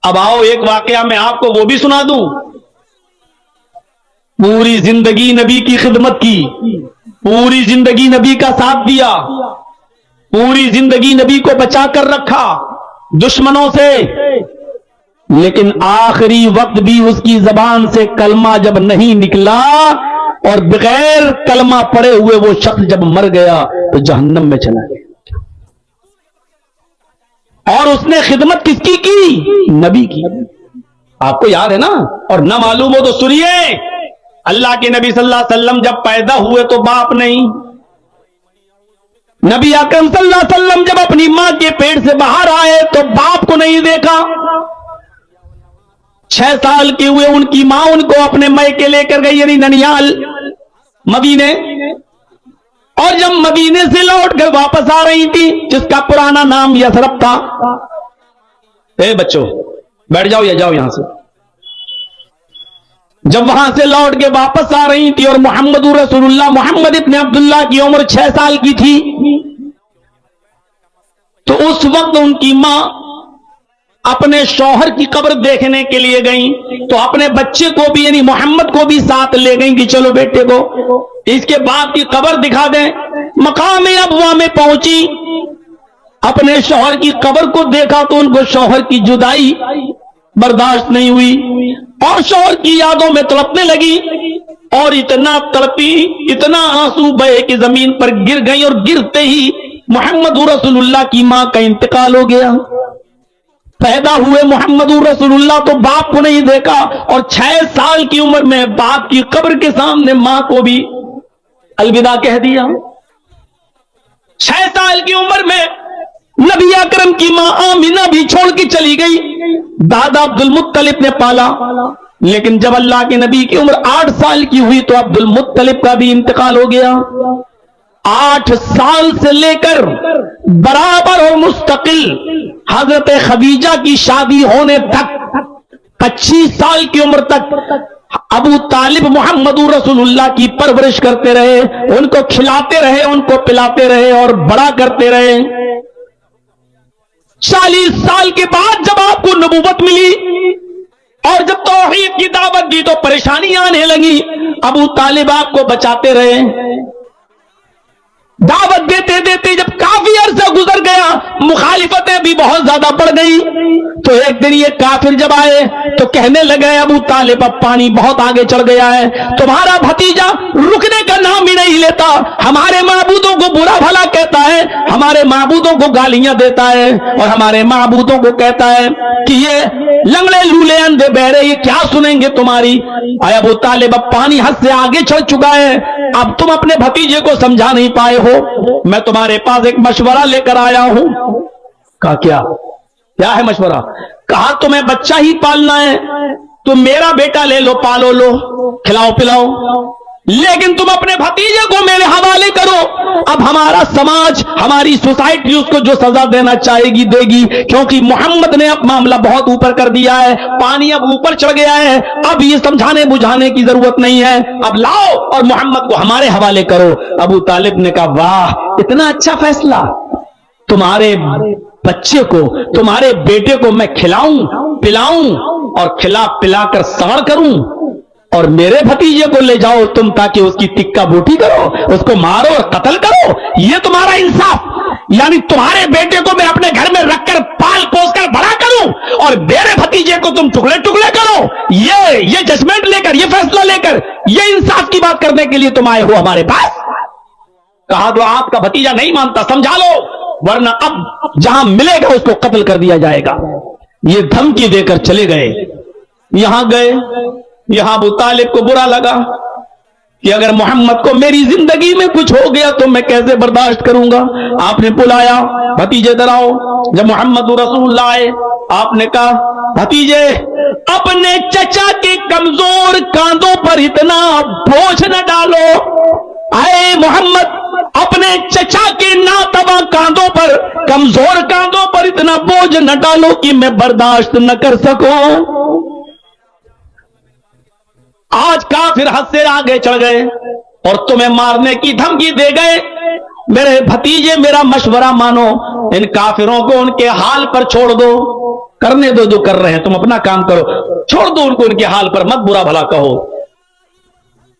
اب آؤ ایک واقعہ میں آپ کو وہ بھی سنا دوں. پوری زندگی نبی کی خدمت کی, پوری زندگی نبی کا ساتھ دیا, پوری زندگی نبی کو بچا کر رکھا دشمنوں سے, لیکن آخری وقت بھی اس کی زبان سے کلمہ جب نہیں نکلا اور بغیر کلمہ پڑے ہوئے وہ شخص جب مر گیا تو جہنم میں چلا گیا. اور اس نے خدمت کس کی نبی کی. آپ کو یاد ہے نا, اور نہ معلوم ہو تو سنیے. اللہ کے نبی صلی اللہ علیہ وسلم جب پیدا ہوئے تو باپ نہیں. نبی اکرم صلی اللہ علیہ وسلم جب اپنی ماں کے پیٹ سے باہر آئے تو باپ کو نہیں دیکھا. 6 سال کے ہوئے ان کی ماں ان کو اپنے میکے لے کر گئی, یعنی ننیال مدینے. اور جب مدینے سے لوٹ کر واپس آ رہی تھی, جس کا پرانا نام یثرب تھا. اے بچوں بیٹھ جاؤ یا جاؤ یہاں سے. جب وہاں سے لوٹ کے واپس آ رہی تھی اور محمد رسول اللہ محمد ابن عبداللہ کی عمر 6 سال کی تھی, تو اس وقت ان کی ماں اپنے شوہر کی قبر دیکھنے کے لیے گئیں, تو اپنے بچے کو بھی یعنی محمد کو بھی ساتھ لے گئیں کہ چلو بیٹے کو اس کے بعد کی قبر دکھا دیں. مقام ابوا میں پہنچی, اپنے شوہر کی قبر کو دیکھا تو ان کو شوہر کی جدائی برداشت نہیں ہوئی اور شوہر کی یادوں میں تڑپنے لگی, اور اتنا تڑپی, اتنا آنسو بہے کہ زمین پر گر گئی, اور گرتے ہی محمد رسول اللہ کی ماں کا انتقال ہو گیا. پیدا ہوئے محمد رسول اللہ تو باپ کو نہیں دیکھا, اور 6 سال کی عمر میں باپ کی قبر کے سامنے ماں کو بھی الوداع کہہ دیا. 6 سال کی عمر میں نبی اکرم کی ماں آمینہ بھی چھوڑ کے چلی گئی. دادا عبد المطلب نے پالا, لیکن جب اللہ کے نبی کی عمر 8 سال کی ہوئی تو عبد المطلب کا بھی انتقال ہو گیا. 8 سال سے لے کر برابر اور مستقل حضرت خدیجہ کی شادی ہونے تک 25 سال کی عمر تک ابو طالب محمد رسول اللہ کی پرورش کرتے رہے, ان کو کھلاتے رہے, ان کو پلاتے رہے اور بڑا کرتے رہے. 40 سال کے بعد جب آپ کو نبوت ملی اور جب توحید کی دعوت دی تو پریشانیاں آنے لگی. ابو طالب آپ کو بچاتے رہے, دعوت دیتے دیتے جب کافی عرصہ گزر گیا, مخالفتیں بھی بہت زیادہ بڑھ گئی. تو ایک دن یہ کافر جب آئے تو کہنے لگے ابو طالب اب پانی بہت آگے چڑھ گیا ہے, تمہارا بھتیجا رکنے کا نام ہی نہیں لیتا, ہمارے معبودوں کو برا بھلا کہتا ہے, ہمارے معبودوں کو گالیاں دیتا ہے, اور ہمارے معبودوں کو کہتا ہے کہ یہ لنگڑے لولے اندھے بہرے یہ کیا سنیں گے تمہاری. اے ابو طالب اب پانی حد سے آگے چڑھ چکا ہے, اب تم اپنے بھتیجے کو سمجھا نہیں پائے ہو, میں تمہارے پاس ایک مشورہ لے کر آیا ہوں. کہا کیا ہے مشورہ؟ کہا تمہیں بچہ ہی پالنا ہے تو میرا بیٹا لے لو, پالو لو, کھلاؤ پلاؤ, لیکن تم اپنے بھتیجے کو میرے حوالے کرو. اب ہمارا سماج, ہماری سوسائٹی اس کو جو سزا دینا چاہے گی دے گی, کیونکہ محمد نے اب معاملہ بہت اوپر کر دیا ہے, پانی اب اوپر چڑھ گیا ہے, اب یہ سمجھانے بجھانے کی ضرورت نہیں ہے, اب لاؤ اور محمد کو ہمارے حوالے کرو. ابو طالب نے کہا واہ اتنا اچھا فیصلہ, تمہارے بچے کو, تمہارے بیٹے کو میں کھلاؤں پلاؤں اور کھلا پلا کر ساڑ کروں, اور میرے بھتیجے کو لے جاؤ تم تاکہ اس کی ٹکا بوٹی کرو, اس کو مارو اور قتل کرو. یہ تمہارا انصاف؟ یعنی تمہارے بیٹے کو میں اپنے گھر میں رکھ کر پال پوس کر بڑا کروں اور میرے بھتیجے کو تم ٹکڑے ٹکڑے کرو, یہ ججمنٹ لے کر, یہ فیصلہ لے کر, یہ انصاف کی بات کرنے کے لیے تم آئے ہو ہمارے پاس؟ کہا تو آپ کا بھتیجا نہیں مانتا, سمجھا لو ورنہ اب جہاں ملے گا اس کو قتل کر دیا جائے گا. یہ دھمکی دے کر چلے گئے. یہاں گئے, یہاں ابو طالب کو برا لگا کہ اگر محمد کو میری زندگی میں کچھ ہو گیا تو میں کیسے برداشت کروں گا. آپ نے بلایا, بھتیجے دراؤ. جب محمد رسول اللہ آئے, آپ نے کہا بھتیجے اپنے چچا کے کمزور کاندھوں پر اتنا بوجھ نہ ڈالو. اے محمد اپنے چچا کے ناتواں کاندھوں پر, کمزور کاندھوں پر اتنا بوجھ نہ ڈالو کہ میں برداشت نہ کر سکوں. آج کافر حد سے آگے چڑھ گئے اور تمہیں مارنے کی دھمکی دے گئے. میرے بھتیجے میرا مشورہ مانو, ان کافروں کو ان کے حال پر چھوڑ دو, کرنے دو جو کر رہے ہیں, تم اپنا کام کرو, چھوڑ دو ان کو ان کے حال پر, مت برا بھلا کہو.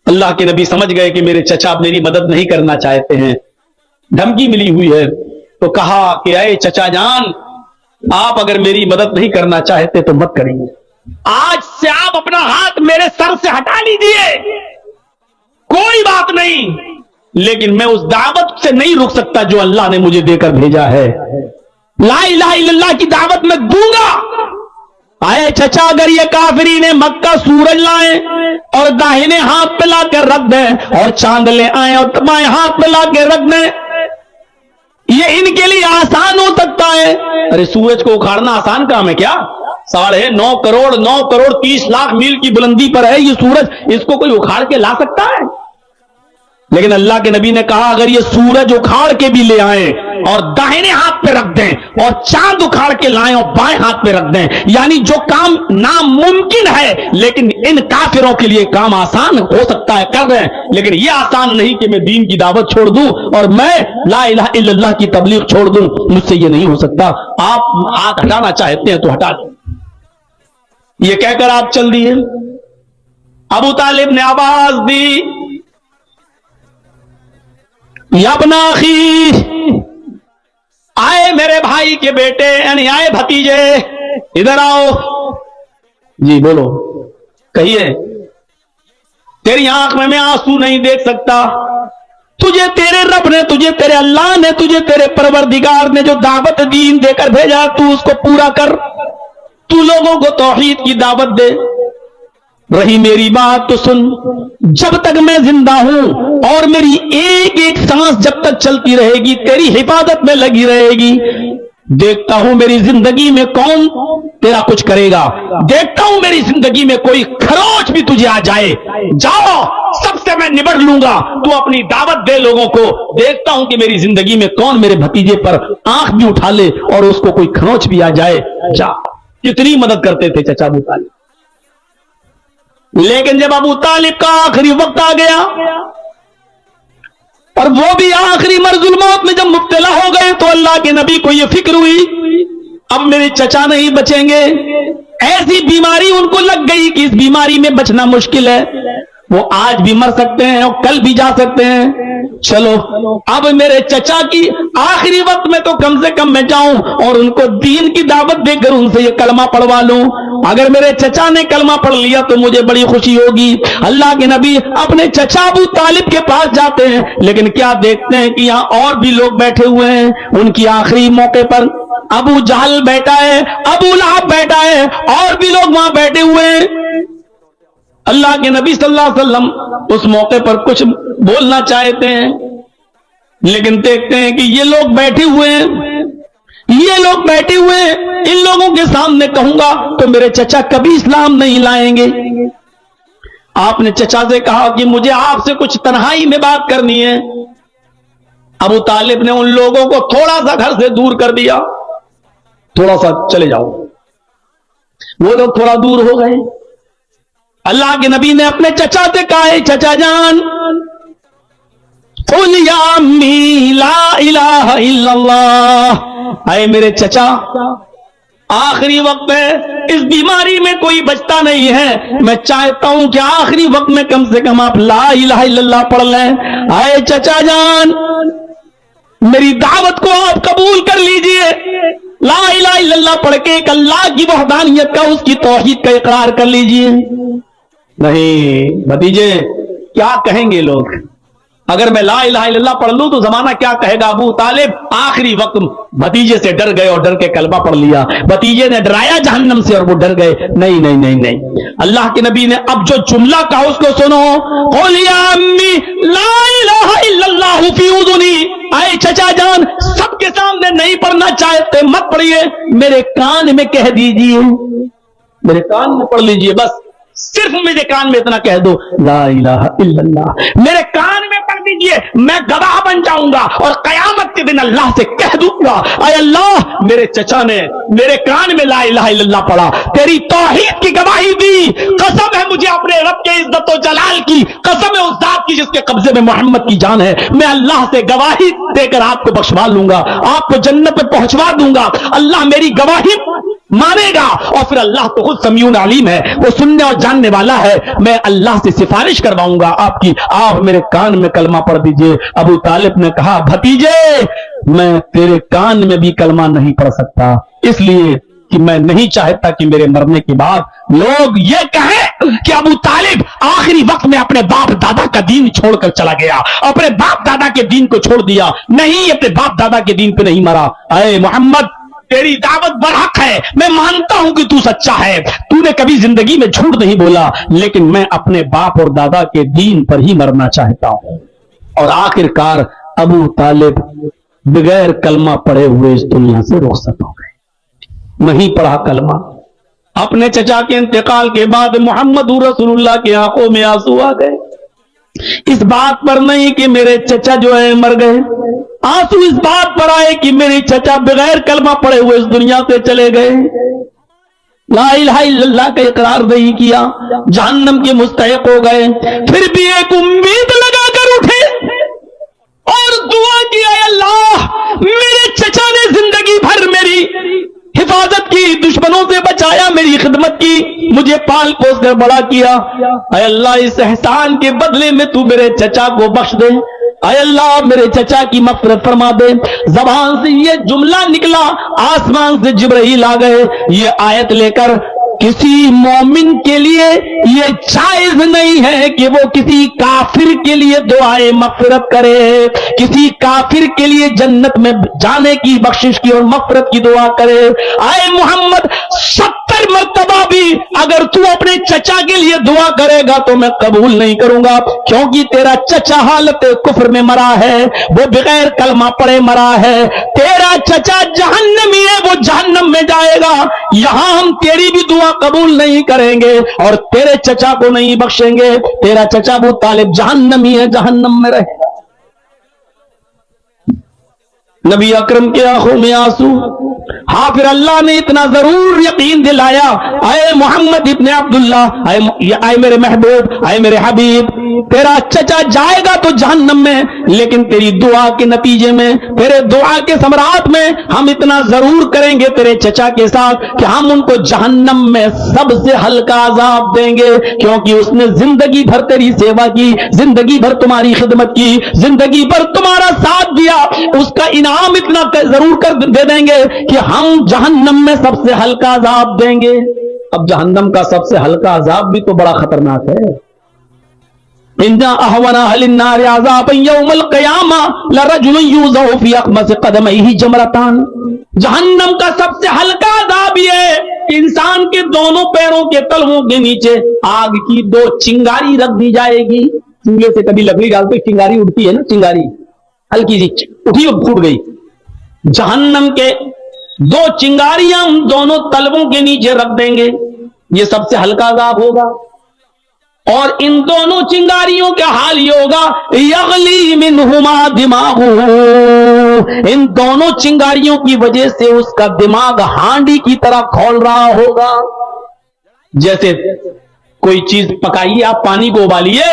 اللہ کے نبی سمجھ گئے کہ میرے چچا میری مدد نہیں کرنا چاہتے ہیں, دھمکی ملی ہوئی ہے, تو کہا کہ اے چچا جان آپ اگر میری مدد نہیں کرنا چاہتے تو مت کریں گے. آج سے آپ اپنا ہاتھ میرے سر سے ہٹا لیجیے, کوئی بات نہیں, لیکن میں اس دعوت سے نہیں رک سکتا جو اللہ نے مجھے دے کر بھیجا ہے. لا الہ الا اللہ کی دعوت میں دوں گا. آئے چچا اگر یہ کافرین مکہ سورج لائیں اور داہنے ہاتھ پہ لا کر رکھ دیں اور چاند لے آئیں اور بائیں ہاتھ پہ لا کے رکھ دیں, یہ ان کے لیے آسان ہو سکتا ہے. ارے سورج کو اکھاڑنا آسان کام ہے کیا؟ 9.5 کروڑ 30 لاکھ میل کی بلندی پر ہے یہ سورج, اس کو کوئی اکھاڑ کے لا سکتا ہے؟ لیکن اللہ کے نبی نے کہا اگر یہ سورج اکھاڑ کے بھی لے آئیں اور داہنے ہاتھ پہ رکھ دیں اور چاند اکھاڑ کے لائیں اور بائیں ہاتھ پہ رکھ دیں, یعنی جو کام ناممکن ہے لیکن ان کافروں کے لیے کام آسان ہو سکتا ہے, کر رہے ہیں. لیکن یہ آسان نہیں کہ میں دین کی دعوت چھوڑ دوں اور میں لا الہ الا اللہ کی تبلیغ چھوڑ دوں, مجھ سے یہ نہیں ہو سکتا. آپ ہاتھ ہٹانا چاہتے ہیں تو ہٹا دیں. یہ کہہ کر آپ چل دیے. ابو طالب نے آواز دی یا ابنا اخی, آئے میرے بھائی کے بیٹے, یعنی آئے بھتیجے, ادھر آؤ. جی بولو, کہیے. تیری آنکھ میں آنسو نہیں دیکھ سکتا, تجھے تیرے رب نے, تجھے تیرے اللہ نے, تجھے تیرے پروردگار نے جو دعوت دین دے کر بھیجا تو اس کو پورا کر, تو لوگوں کو توحید کی دعوت دے. رہی میری بات تو سن, جب تک میں زندہ ہوں اور میری ایک ایک سانس جب تک چلتی رہے گی تیری حفاظت میں لگی رہے گی. دیکھتا ہوں میری زندگی میں کون تیرا کچھ کرے گا, دیکھتا ہوں میری زندگی میں کوئی خروچ بھی تجھے آ جائے, جاؤ سب سے میں نبڑ لوں گا, تو اپنی دعوت دے لوگوں کو. دیکھتا ہوں کہ میری زندگی میں کون میرے بھتیجے پر آنکھ بھی اٹھا لے اور اس کو کوئی خروچ بھی آ جائے. جا. کتنی مدد کرتے تھے چچا ابو طالب. لیکن جب ابو طالب کا آخری وقت آ گیا اور وہ بھی آخری مرض الموت میں جب مبتلا ہو گئے تو اللہ کے نبی کو یہ فکر ہوئی اب میرے چچا نہیں بچیں گے. ایسی بیماری ان کو لگ گئی کہ اس بیماری میں بچنا مشکل ہے, وہ آج بھی مر سکتے ہیں اور کل بھی جا سکتے ہیں. چلو اب میرے چچا کی آخری وقت میں تو کم سے کم میں جاؤں اور ان کو دین کی دعوت دے کر ان سے یہ کلمہ پڑھوا لوں. اگر میرے چچا نے کلمہ پڑھ لیا تو مجھے بڑی خوشی ہوگی. اللہ کے نبی اپنے چچا ابو طالب کے پاس جاتے ہیں, لیکن کیا دیکھتے ہیں کہ یہاں اور بھی لوگ بیٹھے ہوئے ہیں. ان کی آخری موقع پر ابو جہل بیٹھا ہے, ابو لہب بیٹھا ہے, اور بھی لوگ وہاں بیٹھے ہوئے ہیں. اللہ کے نبی صلی اللہ علیہ وسلم اس موقع پر کچھ بولنا چاہتے ہیں, لیکن دیکھتے ہیں کہ یہ لوگ بیٹھے ہوئے ہیں, یہ لوگ بیٹھے ہوئے ہیں, ان لوگوں کے سامنے کہوں گا تو میرے چچا کبھی اسلام نہیں لائیں گے. آپ نے چچا سے کہا کہ مجھے آپ سے کچھ تنہائی میں بات کرنی ہے. ابو طالب نے ان لوگوں کو تھوڑا سا گھر سے دور کر دیا, تھوڑا سا چلے جاؤ. وہ لوگ تھوڑا دور ہو گئے. اللہ کے نبی نے اپنے چچا سے کہا ہے چچا جان قل یا امی لا الہ الا اللہ. اے میرے چچا آخری وقت ہے, اس بیماری میں کوئی بچتا نہیں ہے، میں چاہتا ہوں کہ آخری وقت میں کم سے کم آپ لا الہ الا اللہ پڑھ لیں۔ آئے چچا جان، میری دعوت کو آپ قبول کر لیجئے، لا الہ الا اللہ پڑھ کے ایک اللہ کی وحدانیت کا، اس کی توحید کا اقرار کر لیجئے۔ نہیں بھتیجے، کیا کہیں گے لوگ اگر میں لا الہ الا اللہ پڑھ لوں تو زمانہ کیا کہے گا؟ ابو طالب آخری وقت بھتیجے سے ڈر گئے اور ڈر کے کلمہ پڑھ لیا، بھتیجے نے ڈرایا جہنم سے اور وہ ڈر گئے۔ نہیں نہیں نہیں نہیں، اللہ کے نبی نے اب جو جملہ کہا اس کو سنو، قول یا امی لا الہ الا اللہ فی اذنی۔ آئے چچا جان، سب کے سامنے نہیں پڑھنا چاہتے مت پڑھیے، میرے کان میں کہہ دیجئے، میرے کان میں پڑھ لیجئے، بس صرف میرے کان میں اتنا کہہ دو لا الہ الا اللہ، میرے کان میں پڑھ دیجئے، میں گواہ بن جاؤں گا اور قیامت کے دن اللہ سے کہہ دوں گا اے اللہ میرے چچا نے میرے کان میں لا الہ الا اللہ پڑھا، تیری توحید کی گواہی دی، قسم ہے مجھے اپنے رب کے عزت و جلال کی، قسم ہے اس ذات کی جس کے قبضے میں محمد کی جان ہے، میں اللہ سے گواہی دے کر آپ کو بخشوا لوں گا، آپ کو جنت میں پہنچوا دوں گا، اللہ میری گواہی مانے گا، اور پھر اللہ تو خود سمیع علیم ہے، وہ سننے اور جاننے والا ہے، میں اللہ سے سفارش کرواؤں گا آپ کی، آپ میرے کان میں کلمہ پڑھ دیجئے۔ ابو طالب نے کہا بھتیجے میں تیرے کان میں بھی کلمہ نہیں پڑھ سکتا، اس لیے کہ میں نہیں چاہتا کہ میرے مرنے کے بعد لوگ یہ کہیں کہ ابو طالب آخری وقت میں اپنے باپ دادا کا دین چھوڑ کر چلا گیا، اپنے باپ دادا کے دین کو چھوڑ دیا، نہیں اپنے باپ دادا کے دین پہ نہیں مرا۔ اے محمد تیری دعوت برحق ہے، میں مانتا ہوں کہ تو سچا ہے، تو نے کبھی زندگی میں جھوٹ نہیں بولا، لیکن میں اپنے باپ اور دادا کے دین پر ہی مرنا چاہتا ہوں۔ اور آخر کار ابو طالب بغیر کلمہ پڑھے ہوئے اس دنیا سے رخصت ہو گئے، نہیں پڑھا کلمہ۔ اپنے چچا کے انتقال کے بعد محمد رسول اللہ کی آنکھوں میں آنسو آ گئے، اس بات پر نہیں کہ میرے چچا جو ہے مر گئے، آنسو اس بات پر آئے کہ میرے چچا بغیر کلمہ پڑے ہوئے اس دنیا سے چلے گئے، لا الہ الا اللہ کا اقرار نہیں کیا، جہنم کے مستحق ہو گئے۔ پھر بھی ایک امید لگا کر اٹھے اور دعا کی، اے اللہ میرے چچا نے زندگی بھر میری حفاظت کی، دشمنوں سے بچایا، میری خدمت کی، مجھے پال پوس کر بڑا کیا، اے اللہ اس احسان کے بدلے میں تو میرے چچا کو بخش دے، اے اللہ میرے چچا کی مغفرت فرما دے۔ زبان سے یہ جملہ نکلا، آسمان سے جبرائیل آ گئے، یہ آیت لے کر کسی مومن کے لیے یہ جائز نہیں ہے کہ وہ کسی کافر کے لیے دعائے مغفرت کرے، کسی کافر کے لیے جنت میں جانے کی، بخشش کی اور مغفرت کی دعا کرے۔ اے محمد 70 مرتبہ بھی اگر تو اپنے چچا کے لیے دعا کرے گا تو میں قبول نہیں کروں گا، کیونکہ تیرا چچا حالت کفر میں مرا ہے، وہ بغیر کلمہ پڑھے مرا ہے، تیرا چچا جہنمی ہے، وہ جہنم میں جائے گا، یہاں ہم تیری بھی دعا قبول نہیں کریں گے اور تیرے چچا کو نہیں بخشیں گے، تیرا چچا ابو طالب جہنمی ہے، جہنم میں رہے گا۔ نبی اکرم کے آنکھوں میں آنسو، ہاں پھر اللہ نے اتنا ضرور یقین دلایا، اے محمد ابن عبداللہ، اے میرے محبوب، اے میرے حبیب، تیرا چچا جائے گا تو جہنم میں، لیکن تیری دعا کے نتیجے میں، تیرے دعا کے ثمرات میں ہم اتنا ضرور کریں گے تیرے چچا کے ساتھ کہ ہم ان کو جہنم میں سب سے ہلکا عذاب دیں گے، کیونکہ اس نے زندگی بھر تیری سیوا کی، زندگی بھر تمہاری خدمت کی، زندگی بھر تمہارا ساتھ دیا، اس کا انعام اتنا ضرور کر دے دیں گے کہ ہم جہنم میں سب سے ہلکا عذاب دیں گے۔ اب جہنم کا سب سے ہلکا عذاب بھی تو بڑا خطرناک ہے۔ ان احونا اهل النار عذابا يوم القيامه لرجل يوضع في اقمص قدميه جمرتان، جہنم کا سب سے ہلکا عذاب یہ ہے کہ انسان کے دونوں پیروں کے تلووں کے نیچے آگ کی 2 چنگاری رکھ دی جائے گی۔ چولہے سے کبھی لکڑی ڈالتے چنگاری اٹھتی ہے نا، چنگاری ہلکی سی اٹھی اور پھوٹ گئی، جہنم کے 2 چنگاریاں ہم دونوں تلووں کے نیچے رکھ دیں گے، یہ سب سے ہلکا عذاب ہوگا۔ اور ان دونوں چنگاریوں کا حال یہ ہوگا، یغلی منہما دماغہ، ان دونوں چنگاریوں کی وجہ سے اس کا دماغ ہانڈی کی طرح کھول رہا ہوگا۔ جیسے کوئی چیز پکائیے، آپ پانی کو ابالیے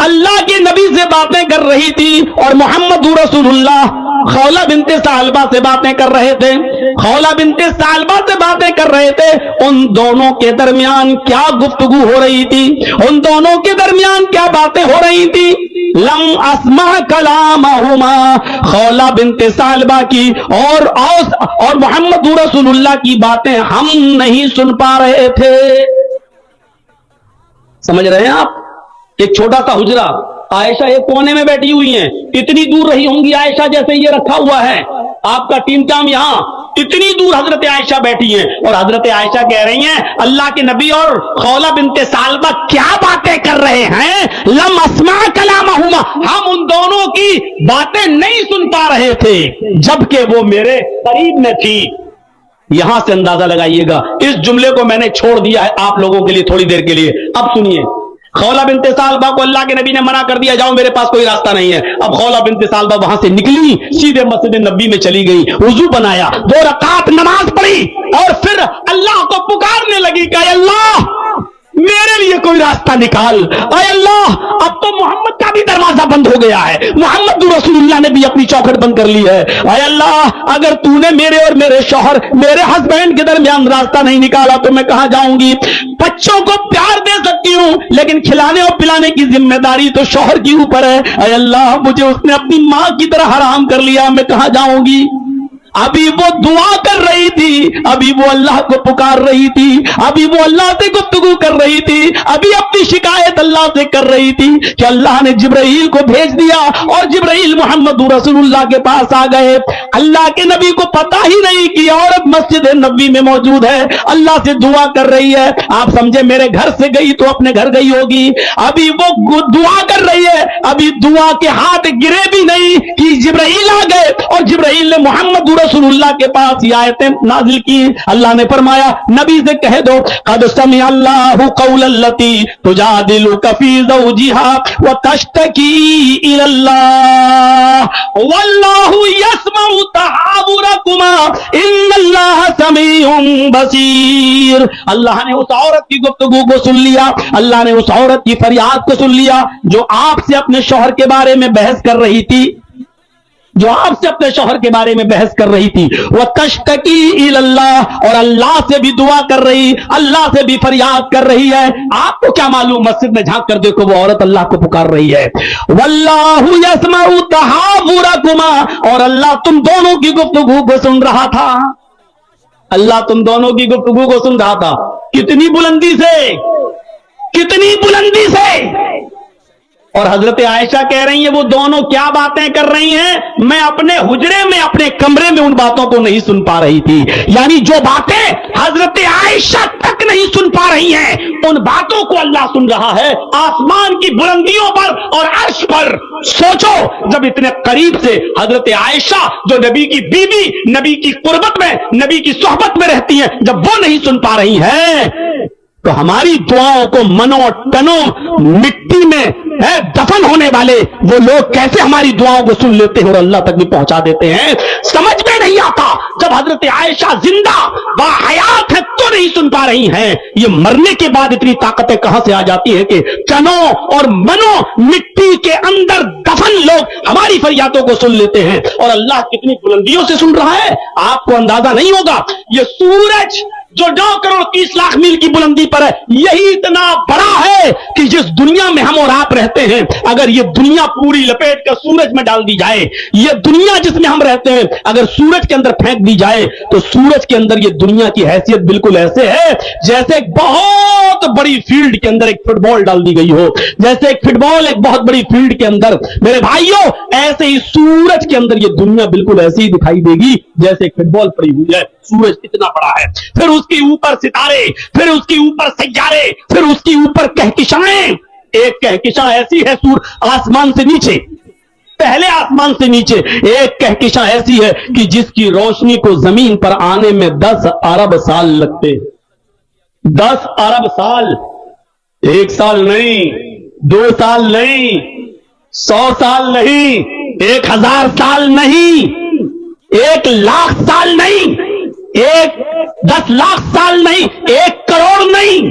اللہ کے نبی سے باتیں کر رہی تھی اور محمد رسول اللہ خولہ بنت ثعلبہ سے باتیں کر رہے تھے. خولہ بنت ثعلبہ سے باتیں کر رہے تھے. ان دونوں کے درمیان کیا گفتگو ہو رہی تھی, ان دونوں کے درمیان کیا باتیں ہو رہی تھی. لم اسمع کلامہما, خولہ بنت ثعلبہ کی اور محمد رسول اللہ کی باتیں ہم نہیں سن پا رہے تھے. سمجھ رہے ہیں آپ؟ ایک چھوٹا سا حجرہ, عائشہ ایک کونے میں بیٹھی ہوئی ہیں, اتنی دور رہی ہوں گی عائشہ جیسے یہ رکھا ہوا ہے آپ کا ٹیم ٹام یہاں, اتنی دور حضرت عائشہ بیٹھی ہیں اور حضرت عائشہ کہہ رہی ہیں اللہ کے نبی اور خولہ بنت ثعلبہ کیا باتیں کر رہے ہیں. لم اسمع کلامہما, ہم ان دونوں کی باتیں نہیں سن پا رہے تھے جبکہ وہ میرے قریب میں تھی. یہاں سے اندازہ لگائیے گا, اس جملے کو میں نے چھوڑ دیا ہے آپ لوگوں کے لیے تھوڑی دیر کے لیے. اب سنیے, خولہ بنت ثعلبہ کو اللہ کے نبی نے منع کر دیا, جاؤ میرے پاس کوئی راستہ نہیں ہے. اب خولہ بنت ثعلبہ وہاں سے نکلی, سیدھے مسجد نبی میں چلی گئی, وضو بنایا, 2 رکعت نماز پڑھی اور پھر اللہ کو پکارنے لگی کہ اے اللہ میرے لیے کوئی راستہ نکال. اے اللہ اب تو محمد کا بھی دروازہ بند ہو گیا ہے, محمد رسول اللہ نے بھی اپنی چوکھٹ بند کر لی ہے. اے اللہ اگر تو نے میرے اور میرے شوہر, میرے ہسبینڈ کے درمیان راستہ نہیں نکالا تو میں کہاں جاؤں گی. بچوں کو پیار دے سکتی ہوں لیکن کھلانے اور پلانے کی ذمہ داری تو شوہر کی اوپر ہے. اے اللہ مجھے اس نے اپنی ماں کی طرح حرام کر لیا, میں کہاں جاؤں گی. ابھی وہ دعا کر رہی تھی, ابھی وہ اللہ کو پکار رہی تھی, ابھی وہ اللہ سے گفتگو کر رہی تھی, ابھی اپنی شکایت اللہ سے کر رہی تھی کہ اللہ نے جبرائیل کو بھیج دیا اور جبرائیل محمد رسول اللہ کے پاس آ گئے. اللہ کے نبی کو پتا ہی نہیں کہ عورت مسجد نبوی میں موجود ہے, اللہ سے دعا کر رہی ہے. آپ سمجھے میرے گھر سے گئی تو اپنے گھر گئی ہوگی, ابھی وہ دعا کر رہی ہے, ابھی دعا کے ہاتھ گرے بھی نہیں کہ جبرائیل آ گئے اور جبرائیل نے محمد رسول اللہ کے پاس یہ آیتیں نازل کی. اللہ نے فرمایا نبی سے کہہ دو قد سمع اللہ قول التی تجادلک فی زوجہا وتشتکی الی اللہ واللہ یسمع تحاورکما ان اللہ سمیع بصیر. اللہ نے اس عورت کی گفتگو کو سن لیا, اللہ نے اس عورت کی فریاد کو سن لیا جو آپ سے اپنے شوہر کے بارے میں بحث کر رہی تھی, جو آپ سے اپنے شوہر کے بارے میں بحث کر رہی تھی. وہ تشتکی الی اللہ, اور اللہ سے بھی دعا کر رہی, اللہ سے بھی فریاد کر رہی ہے. آپ کو کیا معلوم, مسجد میں جھانک کر دیکھو وہ عورت اللہ کو پکار رہی ہے. واللہ یسمع تحاورکما, اور اللہ تم دونوں کی گفتگو کو سن رہا تھا, اللہ تم دونوں کی گفتگو کو سن رہا تھا. کتنی بلندی سے, کتنی بلندی سے. اور حضرت عائشہ کہہ رہی ہیں وہ دونوں کیا باتیں کر رہی ہیں, میں اپنے حجرے میں اپنے کمرے میں ان باتوں کو نہیں سن پا رہی تھی. یعنی جو باتیں حضرت عائشہ تک نہیں سن پا رہی ہیں ان باتوں کو اللہ سن رہا ہے آسمان کی بلندیوں پر اور عرش پر. سوچو جب اتنے قریب سے حضرت عائشہ جو نبی کی بیوی, نبی کی قربت میں, نبی کی صحبت میں رہتی ہیں, جب وہ نہیں سن پا رہی ہیں تو ہماری دعاؤں کو منو ٹنو مٹی میں دفن ہونے والے وہ لوگ کیسے ہماری دعاؤں کو سن لیتے ہیں اور اللہ تک بھی پہنچا دیتے ہیں. سمجھ میں نہیں آتا. جب حضرت عائشہ زندہ باحیات ہے تو نہیں سن پا رہی ہیں, یہ مرنے کے بعد اتنی طاقتیں کہاں سے آ جاتی ہے کہ چنو اور منو مٹی کے اندر دفن لوگ ہماری فریادوں کو سن لیتے ہیں. اور اللہ کتنی بلندیوں سے سن رہا ہے آپ کو اندازہ نہیں ہوگا. یہ سورج جو 9 کروڑ 30 لاکھ میل کی بلندی پر ہے, یہی اتنا بڑا ہے کہ جس دنیا میں ہم اور آپ رہتے ہیں, اگر یہ دنیا پوری لپیٹ کر سورج میں ڈال دی جائے, یہ دنیا جس میں ہم رہتے ہیں اگر سورج کے اندر پھینک دی جائے تو سورج کے اندر یہ دنیا کی حیثیت بالکل ایسے ہے جیسے ایک بہت بڑی فیلڈ کے اندر ایک فٹ بال ڈال دی گئی ہو. جیسے ایک فٹ بال ایک بہت بڑی فیلڈ کے اندر, میرے بھائیوں ایسے ہی سورج کے اندر یہ دنیا بالکل ایسے ہی دکھائی دے گی جیسے ایک فٹ بال پڑی ہوئی ہے. سورج اتنا بڑا ہے, پھر اس کے اوپر ستارے, پھر اس کے اوپر سیارے, پھر اس کے اوپر کہکشائیں. ایک کہکشاں ایسی ہے آسمان سے نیچے, پہلے آسمان سے نیچے ایک کہکشاں ایسی ہے کہ جس کی روشنی کو زمین پر آنے میں 10 ارب سال لگتے. 10 ارب سال, 1 سال نہیں, 2 سال نہیں, 100 سال نہیں, 1000 سال نہیں, 1 لاکھ سال نہیں, 10 لاکھ سال نہیں, 1 کروڑ نہیں.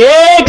1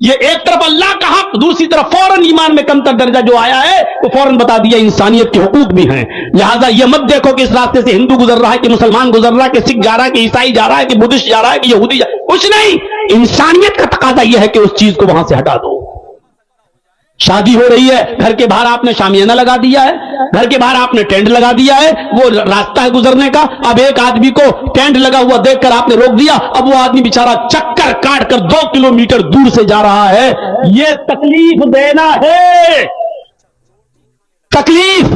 یہ ایک طرف اللہ کا حق، دوسری طرف فوراً ایمان میں کم تر درجہ جو آیا ہے وہ فوراً بتا دیا انسانیت کے حقوق بھی ہیں. لہذا یہ مت دیکھو کہ اس راستے سے ہندو گزر رہا ہے کہ مسلمان گزر رہا ہے کہ سکھ جا رہا ہے کہ عیسائی جا رہا ہے کہ بدھسٹ جا رہا ہے کہ یہودی کچھ نہیں. انسانیت کا تقاضا یہ ہے کہ اس چیز کو وہاں سے ہٹا دو. شادی ہو رہی ہے، گھر کے باہر آپ نے شامیانہ لگا دیا ہے، گھر کے باہر آپ نے ٹینٹ لگا دیا ہے، وہ راستہ ہے گزرنے کا. اب ایک آدمی کو ٹینٹ لگا ہوا دیکھ کر آپ نے روک دیا، اب وہ آدمی بیچارہ چکر کاٹ کر 2 کلومیٹر دور سے جا رہا ہے. یہ تکلیف دینا ہے، تکلیف.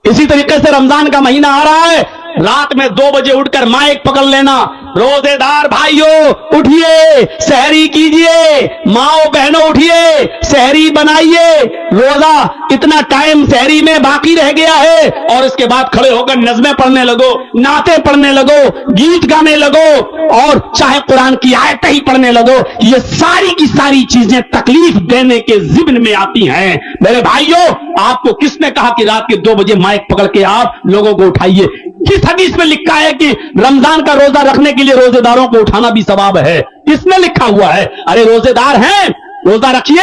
اسی طریقے سے رمضان کا مہینہ آ رہا ہے، رات میں 2 بجے اٹھ کر مائک پکڑ لینا، روزے دار بھائیوں اٹھیے، سحری کیجئے، ماؤں بہنوں اٹھیے، سحری بنائیے. روزہ اتنا ٹائم سحری میں باقی رہ گیا ہے اور اس کے بعد کھڑے ہو کر نظمیں پڑھنے لگو، نعتیں پڑھنے لگو، گیت گانے لگو اور چاہے قرآن کی آیتیں ہی پڑھنے لگو. یہ ساری کی ساری چیزیں تکلیف دینے کے ضمن میں آتی ہیں. میرے بھائیوں، آپ کو کس نے کہا کہ رات کے 2 بجے مائک پکڑ کے آپ لوگوں کو اٹھائیے؟ کس حدیث میں لکھا ہے کہ رمضان کا روزہ رکھنے کے لیے روزے داروں کو اٹھانا بھی ثواب ہے؟ کس میں لکھا ہوا ہے؟ ارے روزے دار ہیں، روزہ رکھیے،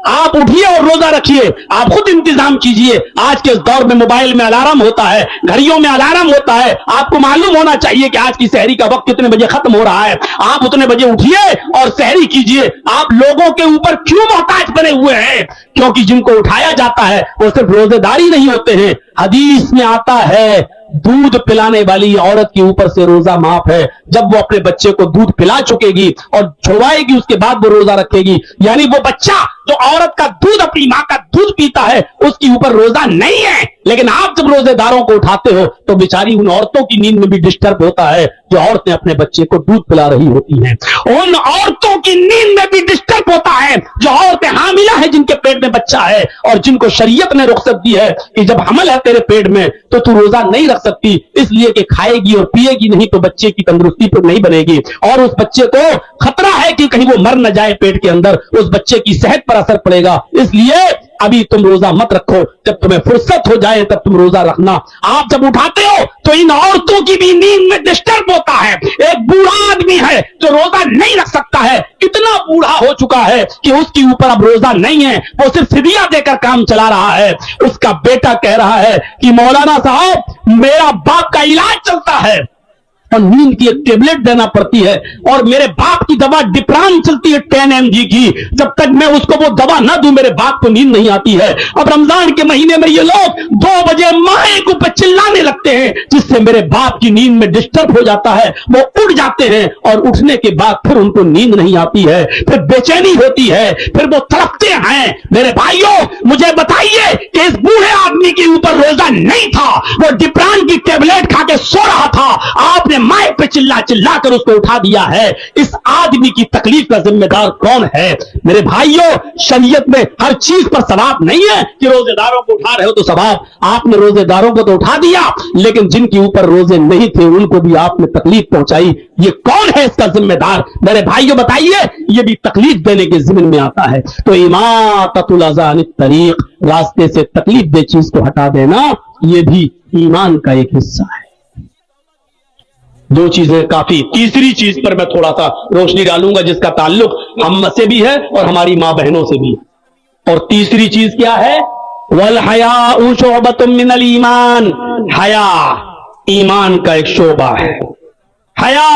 آپ اٹھیے اور روزہ رکھیے، آپ خود انتظام کیجئے. آج کے اس دور میں موبائل میں الارم ہوتا ہے، گھڑیوں میں الارم ہوتا ہے. آپ کو معلوم ہونا چاہیے کہ آج کی سحری کا وقت کتنے بجے ختم ہو رہا ہے. آپ اتنے بجے اٹھیے اور سحری کیجئے. آپ لوگوں کے اوپر کیوں محتاج بنے ہوئے ہیں؟ کیونکہ جن کو اٹھایا جاتا ہے وہ صرف روزے داری نہیں ہوتے ہیں. حدیث میں آتا ہے دودھ پلانے والی عورت کے اوپر سے روزہ معاف ہے جب وہ اپنے بچے کو دودھ پلا چکے گی اور چھوائے گی، اس کے بعد وہ روزہ رکھے گی. یعنی وہ بچہ جو عورت کا دودھ، اپنی ماں کا دودھ پیتا ہے، اس کے اوپر روزہ نہیں ہے. لیکن آپ جب روزے داروں کو اٹھاتے ہو تو بیچاری ان عورتوں کی نیند میں بھی ڈسٹرب ہوتا ہے جو عورتیں اپنے بچے کو دودھ پلا رہی ہوتی ہیں. ان عورتوں کی نیند میں بھی ڈسٹرب ہوتا ہے جو عورتیں حاملہ ہیں، جن کے پیٹ میں بچہ ہے اور جن کو شریعت نے رخصت دی ہے کہ جب حمل ہے تیرے پیٹ میں تو روزہ نہیں رکھ سکتی، اس لیے کہ کھائے گی اور پیے گی نہیں تو بچے کی تندرستی پر نہیں بنے گی اور اس بچے کو خطرہ ہے کہ کہیں وہ مر نہ جائے پیٹ کے اندر، اس بچے کی صحت پر اثر پڑے گا. اس لیے ابھی تم روزہ مت رکھو، جب تمہیں فرصت ہو جائے تب تم روزہ رکھنا. آپ جب اٹھاتے ہو تو ان عورتوں کی بھی نیند میں ڈسٹرب ہوتا ہے. ایک بوڑھا آدمی ہے جو روزہ نہیں رکھ سکتا ہے، کتنا بوڑھا ہو چکا ہے کہ اس کے اوپر اب روزہ نہیں ہے، وہ صرف فدیہ دے کر کام چلا رہا ہے. اس کا بیٹا کہہ رہا ہے کہ مولانا صاحب میرا باپ کا علاج چلتا ہے اور نیند کی ایک ٹیبلٹ دینا پڑتی ہے اور میرے باپ کی دوا ڈپران چلتی ہے 10 mg کی، جب تک میں اس کو وہ دوا نہ دوں میرے باپ کو نیند نہیں آتی ہے. اب رمضان کے مہینے میں یہ لوگ 2 بجے مائیں کو پہ چلانے لگتے ہیں جس سے میرے باپ کی نیند میں ڈسٹرب ہو جاتا ہے. وہ اٹھ جاتے ہیں اور اٹھنے کے بعد پھر ان کو نیند نہیں آتی ہے، پھر بے چینی ہوتی ہے، پھر وہ تڑپتے ہیں. میرے بھائیوں مجھے بتائیے کہ اس بوڑھے آدمی کے اوپر روزہ نہیں تھا، وہ ڈپران کی ٹیبلٹ کھا کے سو رہا تھا، آپ نے مائیں پہ چلا چلا کر اس کو اٹھا دیا ہے. اس آدمی کی تکلیف کا ذمہ دار کون ہے؟ میرے بھائیوں شریعت میں ہر چیز پر ثواب نہیں ہے کہ روزے داروں کو اٹھا رہے ہو تو ثواب. آپ نے روزے داروں کو تو اٹھا دیا لیکن جن کے اوپر روزے نہیں تھے ان کو بھی آپ نے تکلیف پہنچائی. یہ کون ہے اس کا ذمہ دار؟ میرے بھائیوں بتائیے. یہ بھی تکلیف دینے کے ذمن میں آتا ہے. تو اماطۃ الاذى عن الطریق، راستے سے تکلیف دہ چیز کو ہٹا دینا، یہ بھی ایمان کا ایک حصہ ہے. 2 چیزیں کافی. تیسری چیز پر میں تھوڑا سا روشنی ڈالوں گا جس کا تعلق ہم سے بھی ہے اور ہماری ماں بہنوں سے بھی. اور تیسری چیز کیا ہے؟ والحیاء شعبۃ من الایمان. حیا ایمان کا ایک شعبہ ہے، حیا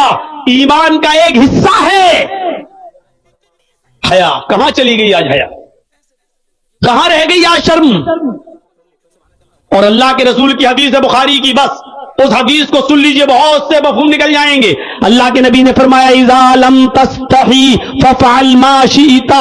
ایمان کا ایک حصہ ہے. حیا کہاں چلی گئی آج؟ حیا کہاں رہ گئی آج؟ شرم. اور اللہ کے رسول کی حدیث ہے بخاری کی، بس اس حدیث کو سن لیجئے، بہت سے مفہوم نکل جائیں گے. اللہ کے نبی نے فرمایا اذا لم تستحی ففعل ما شئت.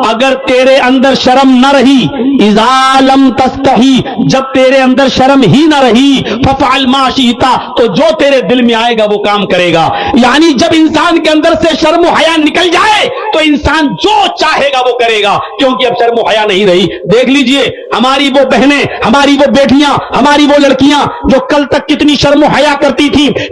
اگر تیرے اندر شرم نہ رہی، اذا لم تستحی، جب تیرے اندر شرم ہی نہ رہی، ففعل ما شئت، تو جو تیرے دل میں آئے گا وہ کام کرے گا. یعنی جب انسان کے اندر سے شرم و حیا نکل جائے تو انسان جو چاہے گا وہ کرے گا، کیونکہ اب شرم و حیا نہیں رہی. دیکھ لیجئے ہماری وہ بہنیں، ہماری وہ بیٹیاں، ہماری وہ لڑکیاں جو کل تک کتنی شرم و حیا کرتی تھی،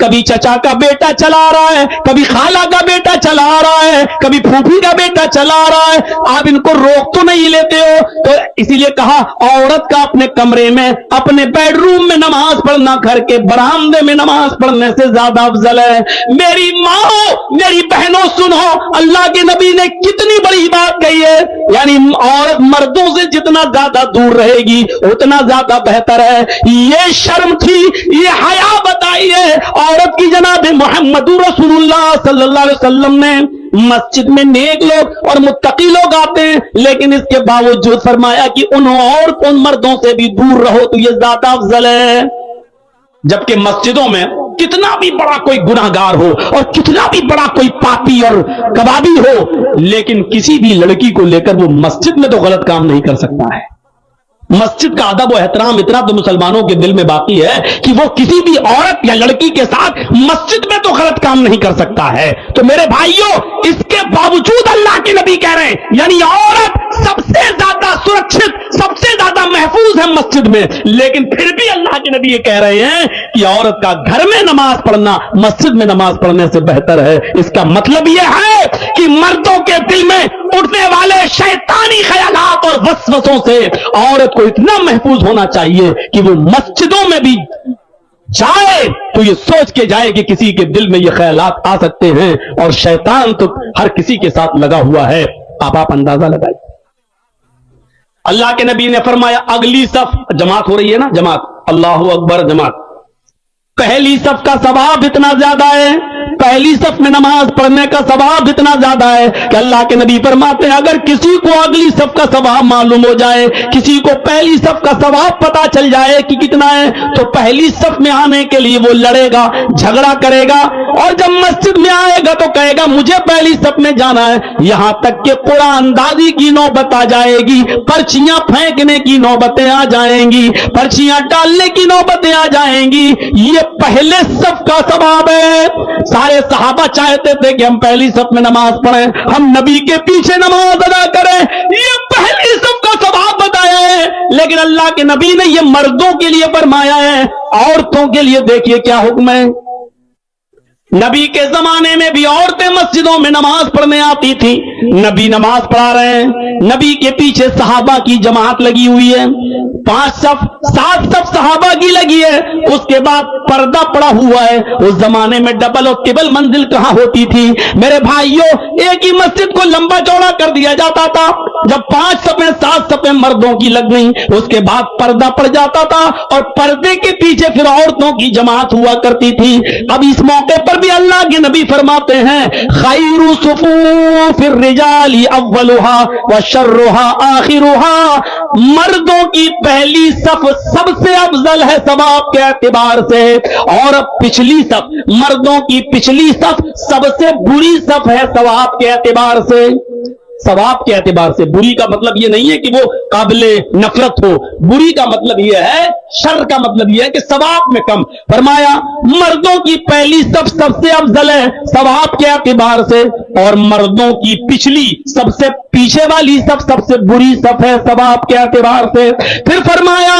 کبھی چچا کا بیٹا چلا رہا ہے, کبھی خالہ کا بیٹا چلا رہا ہے, کبھی پھوپھی کا بیٹا چلا رہا ہے, آپ ان کو روک تو نہیں لیتے ہو. تو اسی لیے کہا عورت کا اپنے کمرے میں, اپنے بیڈ روم میں نماز پڑھنا گھر کے برآمدے میں نماز پڑھنے سے زیادہ افضل ہے. میری ماں, میری بہنوں سنو, اللہ کے نبی نے کتنی بڑی بات کہی ہے. یعنی عورت مردوں سے جتنا زیادہ دور رہے گی اتنا زیادہ بہتر ہے. یہ شرم تھی, یہ حیا بتائی ہے عورت کی جناب محمد رسول اللہ صلی اللہ علیہ وسلم نے. مسجد میں نیک لوگ اور متقی لوگ آتے ہیں, لیکن اس کے باوجود فرمایا کہ ان مردوں سے بھی دور رہو تو یہ زیادہ افضل ہے. جبکہ مسجدوں میں کتنا بھی بڑا کوئی گناہگار ہو اور کتنا بھی بڑا کوئی پاپی اور کبابی ہو, لیکن کسی بھی لڑکی کو لے کر وہ مسجد میں تو غلط کام نہیں کر سکتا ہے. مسجد کا ادب و احترام اتنا تو مسلمانوں کے دل میں باقی ہے کہ وہ کسی بھی عورت یا لڑکی کے ساتھ مسجد میں تو غلط کام نہیں کر سکتا ہے. تو میرے بھائیوں, اس کے باوجود اللہ کے نبی کہہ رہے ہیں یعنی عورت سب سے زیادہ سرکشت, سب سے زیادہ محفوظ ہے مسجد میں, لیکن پھر بھی اللہ کے نبی یہ کہہ رہے ہیں کہ عورت کا گھر میں نماز پڑھنا مسجد میں نماز پڑھنے سے بہتر ہے. اس کا مطلب یہ ہے کہ مردوں کے دل میں اٹھنے والے شیطانی خیالات اور وسوسوں سے عورت کو اتنا محفوظ ہونا چاہیے کہ وہ مسجدوں میں بھی جائے تو یہ سوچ کے جائے کہ کسی کے دل میں یہ خیالات آ سکتے ہیں, اور شیطان تو ہر کسی کے ساتھ لگا ہوا ہے. آپ اندازہ لگائیے. اللہ کے نبی نے فرمایا اگلی صف, جماعت ہو رہی ہے نا, جماعت, اللہ اکبر, جماعت, پہلی صف کا ثواب اتنا زیادہ ہے, پہلی صف میں نماز پڑھنے کا ثواب اتنا زیادہ ہے کہ اللہ کے نبی فرماتے ہیں اگر کسی کو اگلی صف کا ثواب معلوم ہو جائے, کسی کو پہلی صف کا ثواب پتا چل جائے کہ کتنا ہے, تو پہلی صف میں آنے کے لیے وہ لڑے گا, جھگڑا کرے گا, اور جب مسجد میں آئے گا تو کہے گا مجھے پہلی صف میں جانا ہے. یہاں تک کہ قرآن اندازی کی نوبت آ جائے گی, پرچیاں پھینکنے کی نوبتیں آ جائیں گی, پرچیاں ڈالنے کی نوبتیں آ جائیں گی. یہ پہلے صف کا ثواب ہے. سارے صحابہ چاہتے تھے کہ ہم پہلی صف میں نماز پڑھیں, ہم نبی کے پیچھے نماز ادا کریں, یہ پہلی صف کا ثواب بتایا ہے. لیکن اللہ کے نبی نے یہ مردوں کے لیے فرمایا ہے. عورتوں کے لیے دیکھیے کیا حکم ہے. نبی کے زمانے میں بھی عورتیں مسجدوں میں نماز پڑھنے آتی تھی. نبی نماز پڑھا رہے ہیں, نبی کے پیچھے صحابہ کی جماعت لگی ہوئی ہے, 5 صف 7 صف صحابہ کی لگی ہے, اس کے بعد پردہ پڑا ہوا ہے. اس زمانے میں ڈبل اور ٹربل منزل کہاں ہوتی تھی میرے بھائیوں, ایک ہی مسجد کو لمبا چوڑا کر دیا جاتا تھا. جب 5 صفیں 7 صفیں مردوں کی لگ گئی, اس کے بعد پردہ پڑ جاتا تھا, اور پردے کے پیچھے پھر عورتوں کی جماعت ہوا کرتی تھی. اب اس موقع پر بھی اللہ کے نبی فرماتے ہیں خیر صفوف الرجال اولها وشرها آخرها, مردوں کی پہلی صف سب سے افضل ہے ثواب کے اعتبار سے, اور پچھلی صف, مردوں کی پچھلی صف سب سے بری صف ہے ثواب کے اعتبار سے. ثواب کے اعتبار سے, بری کا مطلب یہ نہیں ہے کہ وہ قابل نفرت ہو, بری کا مطلب یہ ہے, شر کا مطلب یہ ہے کہ ثواب میں کم. فرمایا مردوں کی پہلی صف سب سے افضل ہے ثواب کے اعتبار سے, اور مردوں کی پچھلی سب سے پیچھے والی صف سب سے بری صف ہے ثواب کے اعتبار سے. پھر فرمایا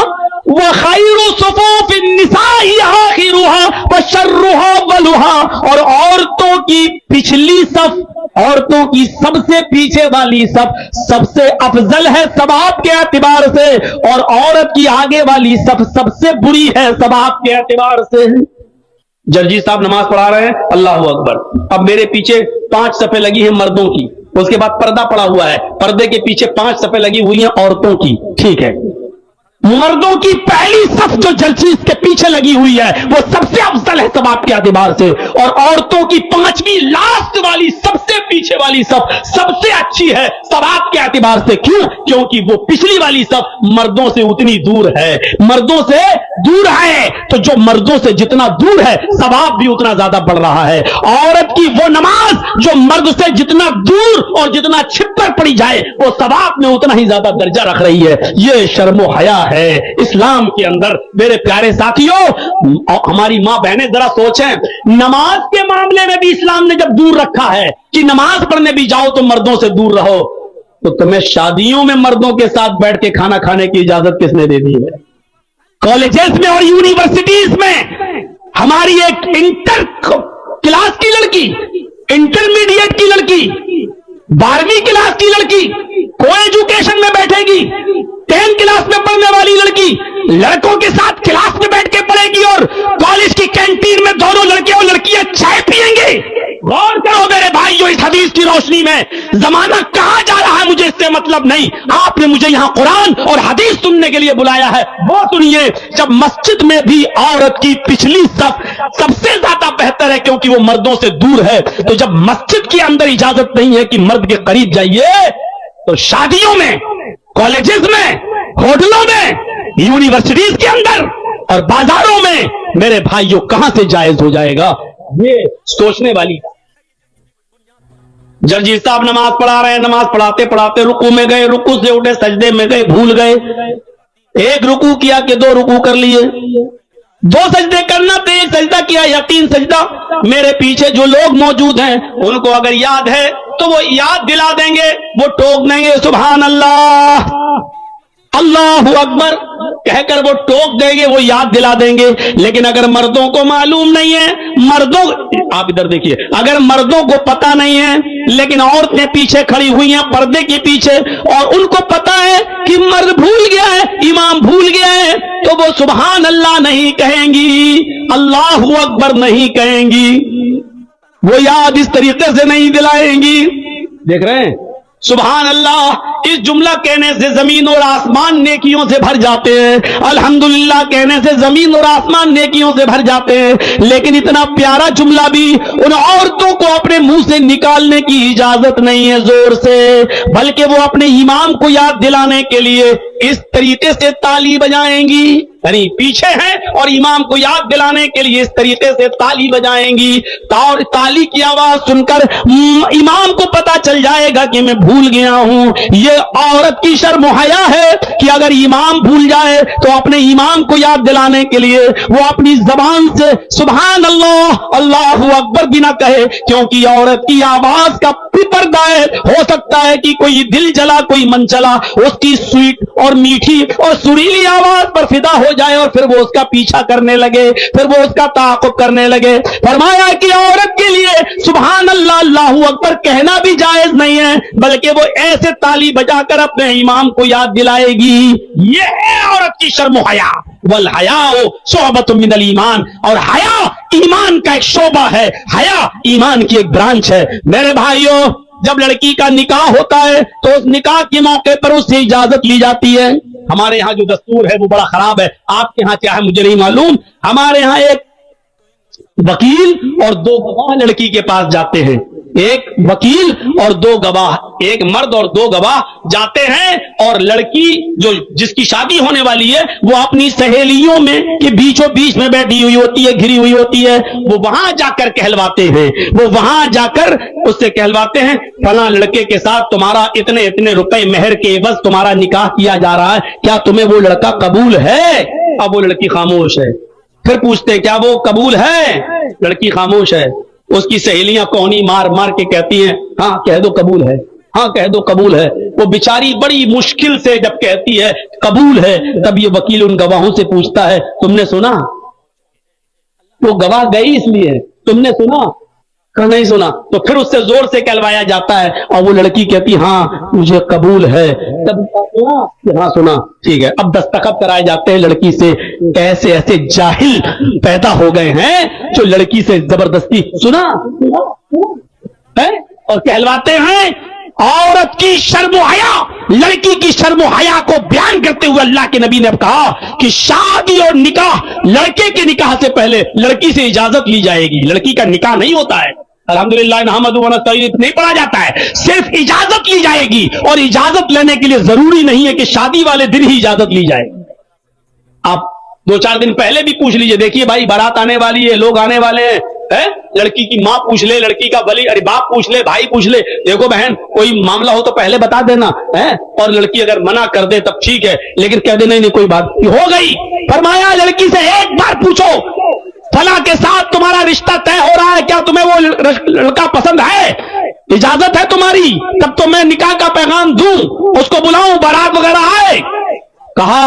وَخَيْرُ صُفُوفِ النِّسَاءِ آخِرُهَا وَشَرُّهَا أَوَّلُهَا, اور عورتوں کی پچھلی صف, عورتوں کی سب سے پیچھے والی صف سب سے افضل ہے ثواب کے اعتبار سے, اور عورت کی آگے والی صف سب سے بری ہے ثواب کے اعتبار سے. جرجی صاحب نماز پڑھا رہے ہیں, اللہ اکبر, اب میرے پیچھے 5 صفیں لگی ہیں مردوں کی, اس کے بعد پردہ پڑا ہوا ہے, پردے کے پیچھے 5 صفیں لگی ہوئی ہیں عورتوں کی, ٹھیک ہے. مردوں کی پہلی صف جو جلسیس کے پیچھے لگی ہوئی ہے وہ سب سے افضل ہے ثواب کے اعتبار سے, اور عورتوں کی 5ویں لاسٹ والی سب سے پیچھے والی صف سب سے اچھی ہے ثواب کے اعتبار سے. کیوں؟ کیونکہ وہ پچھلی والی صف مردوں سے اتنی دور ہے, مردوں سے دور ہے, تو جو مردوں سے جتنا دور ہے ثواب بھی اتنا زیادہ بڑھ رہا ہے. عورت کی وہ نماز جو مرد سے جتنا دور اور جتنا چھپر پڑی جائے وہ ثواب میں اتنا ہی زیادہ درجہ رکھ رہی ہے. یہ شرم و حیا ہے اسلام کے اندر. میرے پیارے ساتھیوں, ہماری ماں بہنیں ذرا سوچیں, نماز کے معاملے میں بھی اسلام نے جب دور رکھا ہے کہ نماز پڑھنے بھی جاؤ تو مردوں سے دور رہو, تو تمہیں شادیوں میں مردوں کے ساتھ بیٹھ کے کھانا کھانے کی اجازت کس نے دے دی ہے؟ کالجز میں اور یونیورسٹیز میں ہماری ایک انٹر کلاس کی لڑکی، انٹرمیڈیٹ کی لڑکی، 12ویں کلاس کی لڑکی کو ایجوکیشن میں بیٹھے گی، 10 کلاس میں پڑھنے والی لڑکی لڑکوں کے ساتھ کلاس میں بیٹھ کے پڑھے گی، اور کالج کی کینٹین میں دونوں لڑکے اور لڑکیاں چائے پیئیں گے۔ غور کرو میرے بھائیو، اس حدیث کی روشنی میں زمانہ کہاں جا رہا ہے مجھے اس سے مطلب نہیں، آپ نے مجھے یہاں قرآن اور حدیث سننے کے لیے بلایا ہے، وہ سنیے۔ جب مسجد میں بھی عورت کی پچھلی صف سب سے زیادہ بہتر ہے کیونکہ وہ مردوں سے دور ہے، تو جب مسجد کے اندر اجازت نہیں ہے کہ مرد کے قریب جائیے، تو شادیوں میں، کالجز میں، ہوٹلوں میں، یونیورسٹیز کے اندر اور بازاروں میں میرے بھائیوں کہاں سے جائز ہو جائے گا؟ یہ سوچنے والی۔ جرجیت صاحب نماز پڑھا رہے ہیں، نماز پڑھاتے پڑھاتے رکوع میں گئے، رکوع سے اٹھے، سجدے میں گئے، بھول گئے، ایک رکوع کیا کہ 2 رکوع کر لیے، 2 سجدے کرنا تھے، ایک سجدہ کیا یا 3 سجدہ۔ میرے پیچھے جو لوگ موجود ہیں ان کو اگر یاد ہے تو وہ یاد دلا دیں گے، وہ ٹوک دیں گے سبحان اللہ، اللہ اکبر کہہ کر وہ ٹوک دیں گے، وہ یاد دلا دیں گے۔ لیکن اگر مردوں کو معلوم نہیں ہے، مردوں، آپ ادھر دیکھیے، اگر مردوں کو پتا نہیں ہے لیکن عورتیں پیچھے کھڑی ہوئی ہیں پردے کے پیچھے، اور ان کو پتا ہے کہ مرد بھول گیا ہے، امام بھول گیا ہے، تو وہ سبحان اللہ نہیں کہیں گی، اللہ اکبر نہیں کہیں گی، وہ یاد اس طریقے سے نہیں دلائیں گی۔ دیکھ رہے ہیں سبحان اللہ، اس جملہ کہنے سے زمین اور آسمان نیکیوں سے بھر جاتے ہیں، الحمدللہ کہنے سے زمین اور آسمان نیکیوں سے بھر جاتے ہیں، لیکن اتنا پیارا جملہ بھی ان عورتوں کو اپنے منہ سے نکالنے کی اجازت نہیں ہے زور سے، بلکہ وہ اپنے امام کو یاد دلانے کے لیے اس طریقے سے تالی بجائیں گی، یعنی پیچھے ہیں اور امام کو یاد دلانے کے لیے اس طریقے سے تالی بجائیں گی، اور تالی کی آواز سن کر امام کو پتا چل جائے گا کہ میں بھول گیا ہوں۔ یہ عورت کی شرم و حیا ہے کہ اگر امام بھول جائے تو اپنے امام کو یاد دلانے کے لیے وہ اپنی زبان سے سبحان اللہ، اللہ اکبر بھی نہ کہے، کیونکہ عورت کی آواز کا پردہ ہے، ہو سکتا ہے کہ کوئی دل جلا، کوئی من چلا اس کی سویٹ اور میٹھی اور سریلی آواز پر فدا ہو جائے، اور پھر وہ اس کا پیچھا کرنے لگے، پھر وہ اس کا تعاقب کرنے لگے۔ فرمایا کہ عورت کے لیے سبحان اللہ، اللہ اکبر کہنا بھی جائز نہیں ہے، بلکہ وہ ایسے تالی بجا کر اپنے امام کو یاد دلائے گی۔ یہ ہے عورت کی شرم و حیا، والحیاء شعبۃ من الایمان، اور حیا ایمان کا ایک شعبہ ہے، حیا ایمان کی ایک برانچ ہے۔ میرے بھائیوں، جب لڑکی کا نکاح ہوتا ہے تو اس نکاح کے موقع پر اس سے اجازت لی جاتی ہے۔ ہمارے یہاں جو دستور ہے وہ بڑا خراب ہے، آپ کے ہاں کیا ہے مجھے نہیں معلوم۔ ہمارے ہاں ایک وکیل اور 2 گواہ لڑکی کے پاس جاتے ہیں، ایک وکیل اور 2 گواہ، ایک مرد اور 2 گواہ جاتے ہیں، اور لڑکی جو جس کی شادی ہونے والی ہے وہ اپنی سہیلیوں میں کے بیچوں بیچ میں بیٹھی ہوئی ہوتی ہے، گھری ہوئی ہوتی ہے، وہ وہاں جا کر کہلواتے ہیں، وہ وہاں جا کر اس سے کہلواتے ہیں فلاں لڑکے کے ساتھ تمہارا اتنے اتنے روپے مہر کے عوض تمہارا نکاح کیا جا رہا ہے، کیا تمہیں وہ لڑکا قبول ہے؟ اب وہ لڑکی خاموش ہے، پھر پوچھتے کیا وہ قبول ہے؟ لڑکی خاموش ہے۔ اس کی سہیلیاں کونی مار مار کے کہتی ہیں ہاں کہہ دو قبول ہے، ہاں کہہ دو قبول ہے۔ وہ بیچاری بڑی مشکل سے جب کہتی ہے قبول ہے، تب یہ وکیل ان گواہوں سے پوچھتا ہے تم نے سنا؟ وہ گواہ گئی اس لیے تم نے سنا؟ نہیں سنا۔ تو پھر اس سے زور سے کہلوایا جاتا ہے، اور وہ لڑکی کہتی ہاں مجھے قبول ہے، تب ہاں سنا، ٹھیک ہے۔ اب دستخط کرائے جاتے ہیں لڑکی سے۔ ایسے ایسے جاہل پیدا ہو گئے ہیں جو لڑکی سے زبردستی سنا ہے اور کہلواتے ہیں۔ عورت کی شرم و حیا، لڑکی کی شرم و حیا کو بیان کرتے ہوئے اللہ کے نبی نے کہا کہ شادی اور نکاح، لڑکے کے نکاح سے پہلے لڑکی سے اجازت لی جائے گی، لڑکی کا نکاح نہیں ہوتا ہے۔ الحمدللہ نحمدہ و نستعینہ نہیں پڑھا جاتا ہے، صرف اجازت لی جائے گی، اور اجازت لینے کے لیے ضروری نہیں ہے کہ شادی والے دن ہی اجازت لی جائے۔ آپ 2-4 دن پہلے بھی پوچھ لیجئے، دیکھیے بھائی بارات آنے والی ہے، لوگ آنے والے ہیں، لڑکی کی ماں پوچھ لے، لڑکی کا ولی، ارے باپ پوچھ لے، بھائی پوچھ لے، دیکھو بہن کوئی معاملہ ہو تو پہلے بتا دینا ہے، اور لڑکی اگر منع کر دے تب ٹھیک ہے، لیکن کہہ دے نہیں کوئی بات ہو گئی۔ فرمایا لڑکی سے ایک بار پوچھو فلاں کے ساتھ تمہارا رشتہ طے ہو رہا ہے، کیا تمہیں وہ لڑکا پسند ہے؟ اجازت ہے تمہاری؟ تب تو میں نکاح کا پیغام دوں، اس کو بلاؤں، بارات وغیرہ آئے۔ کہا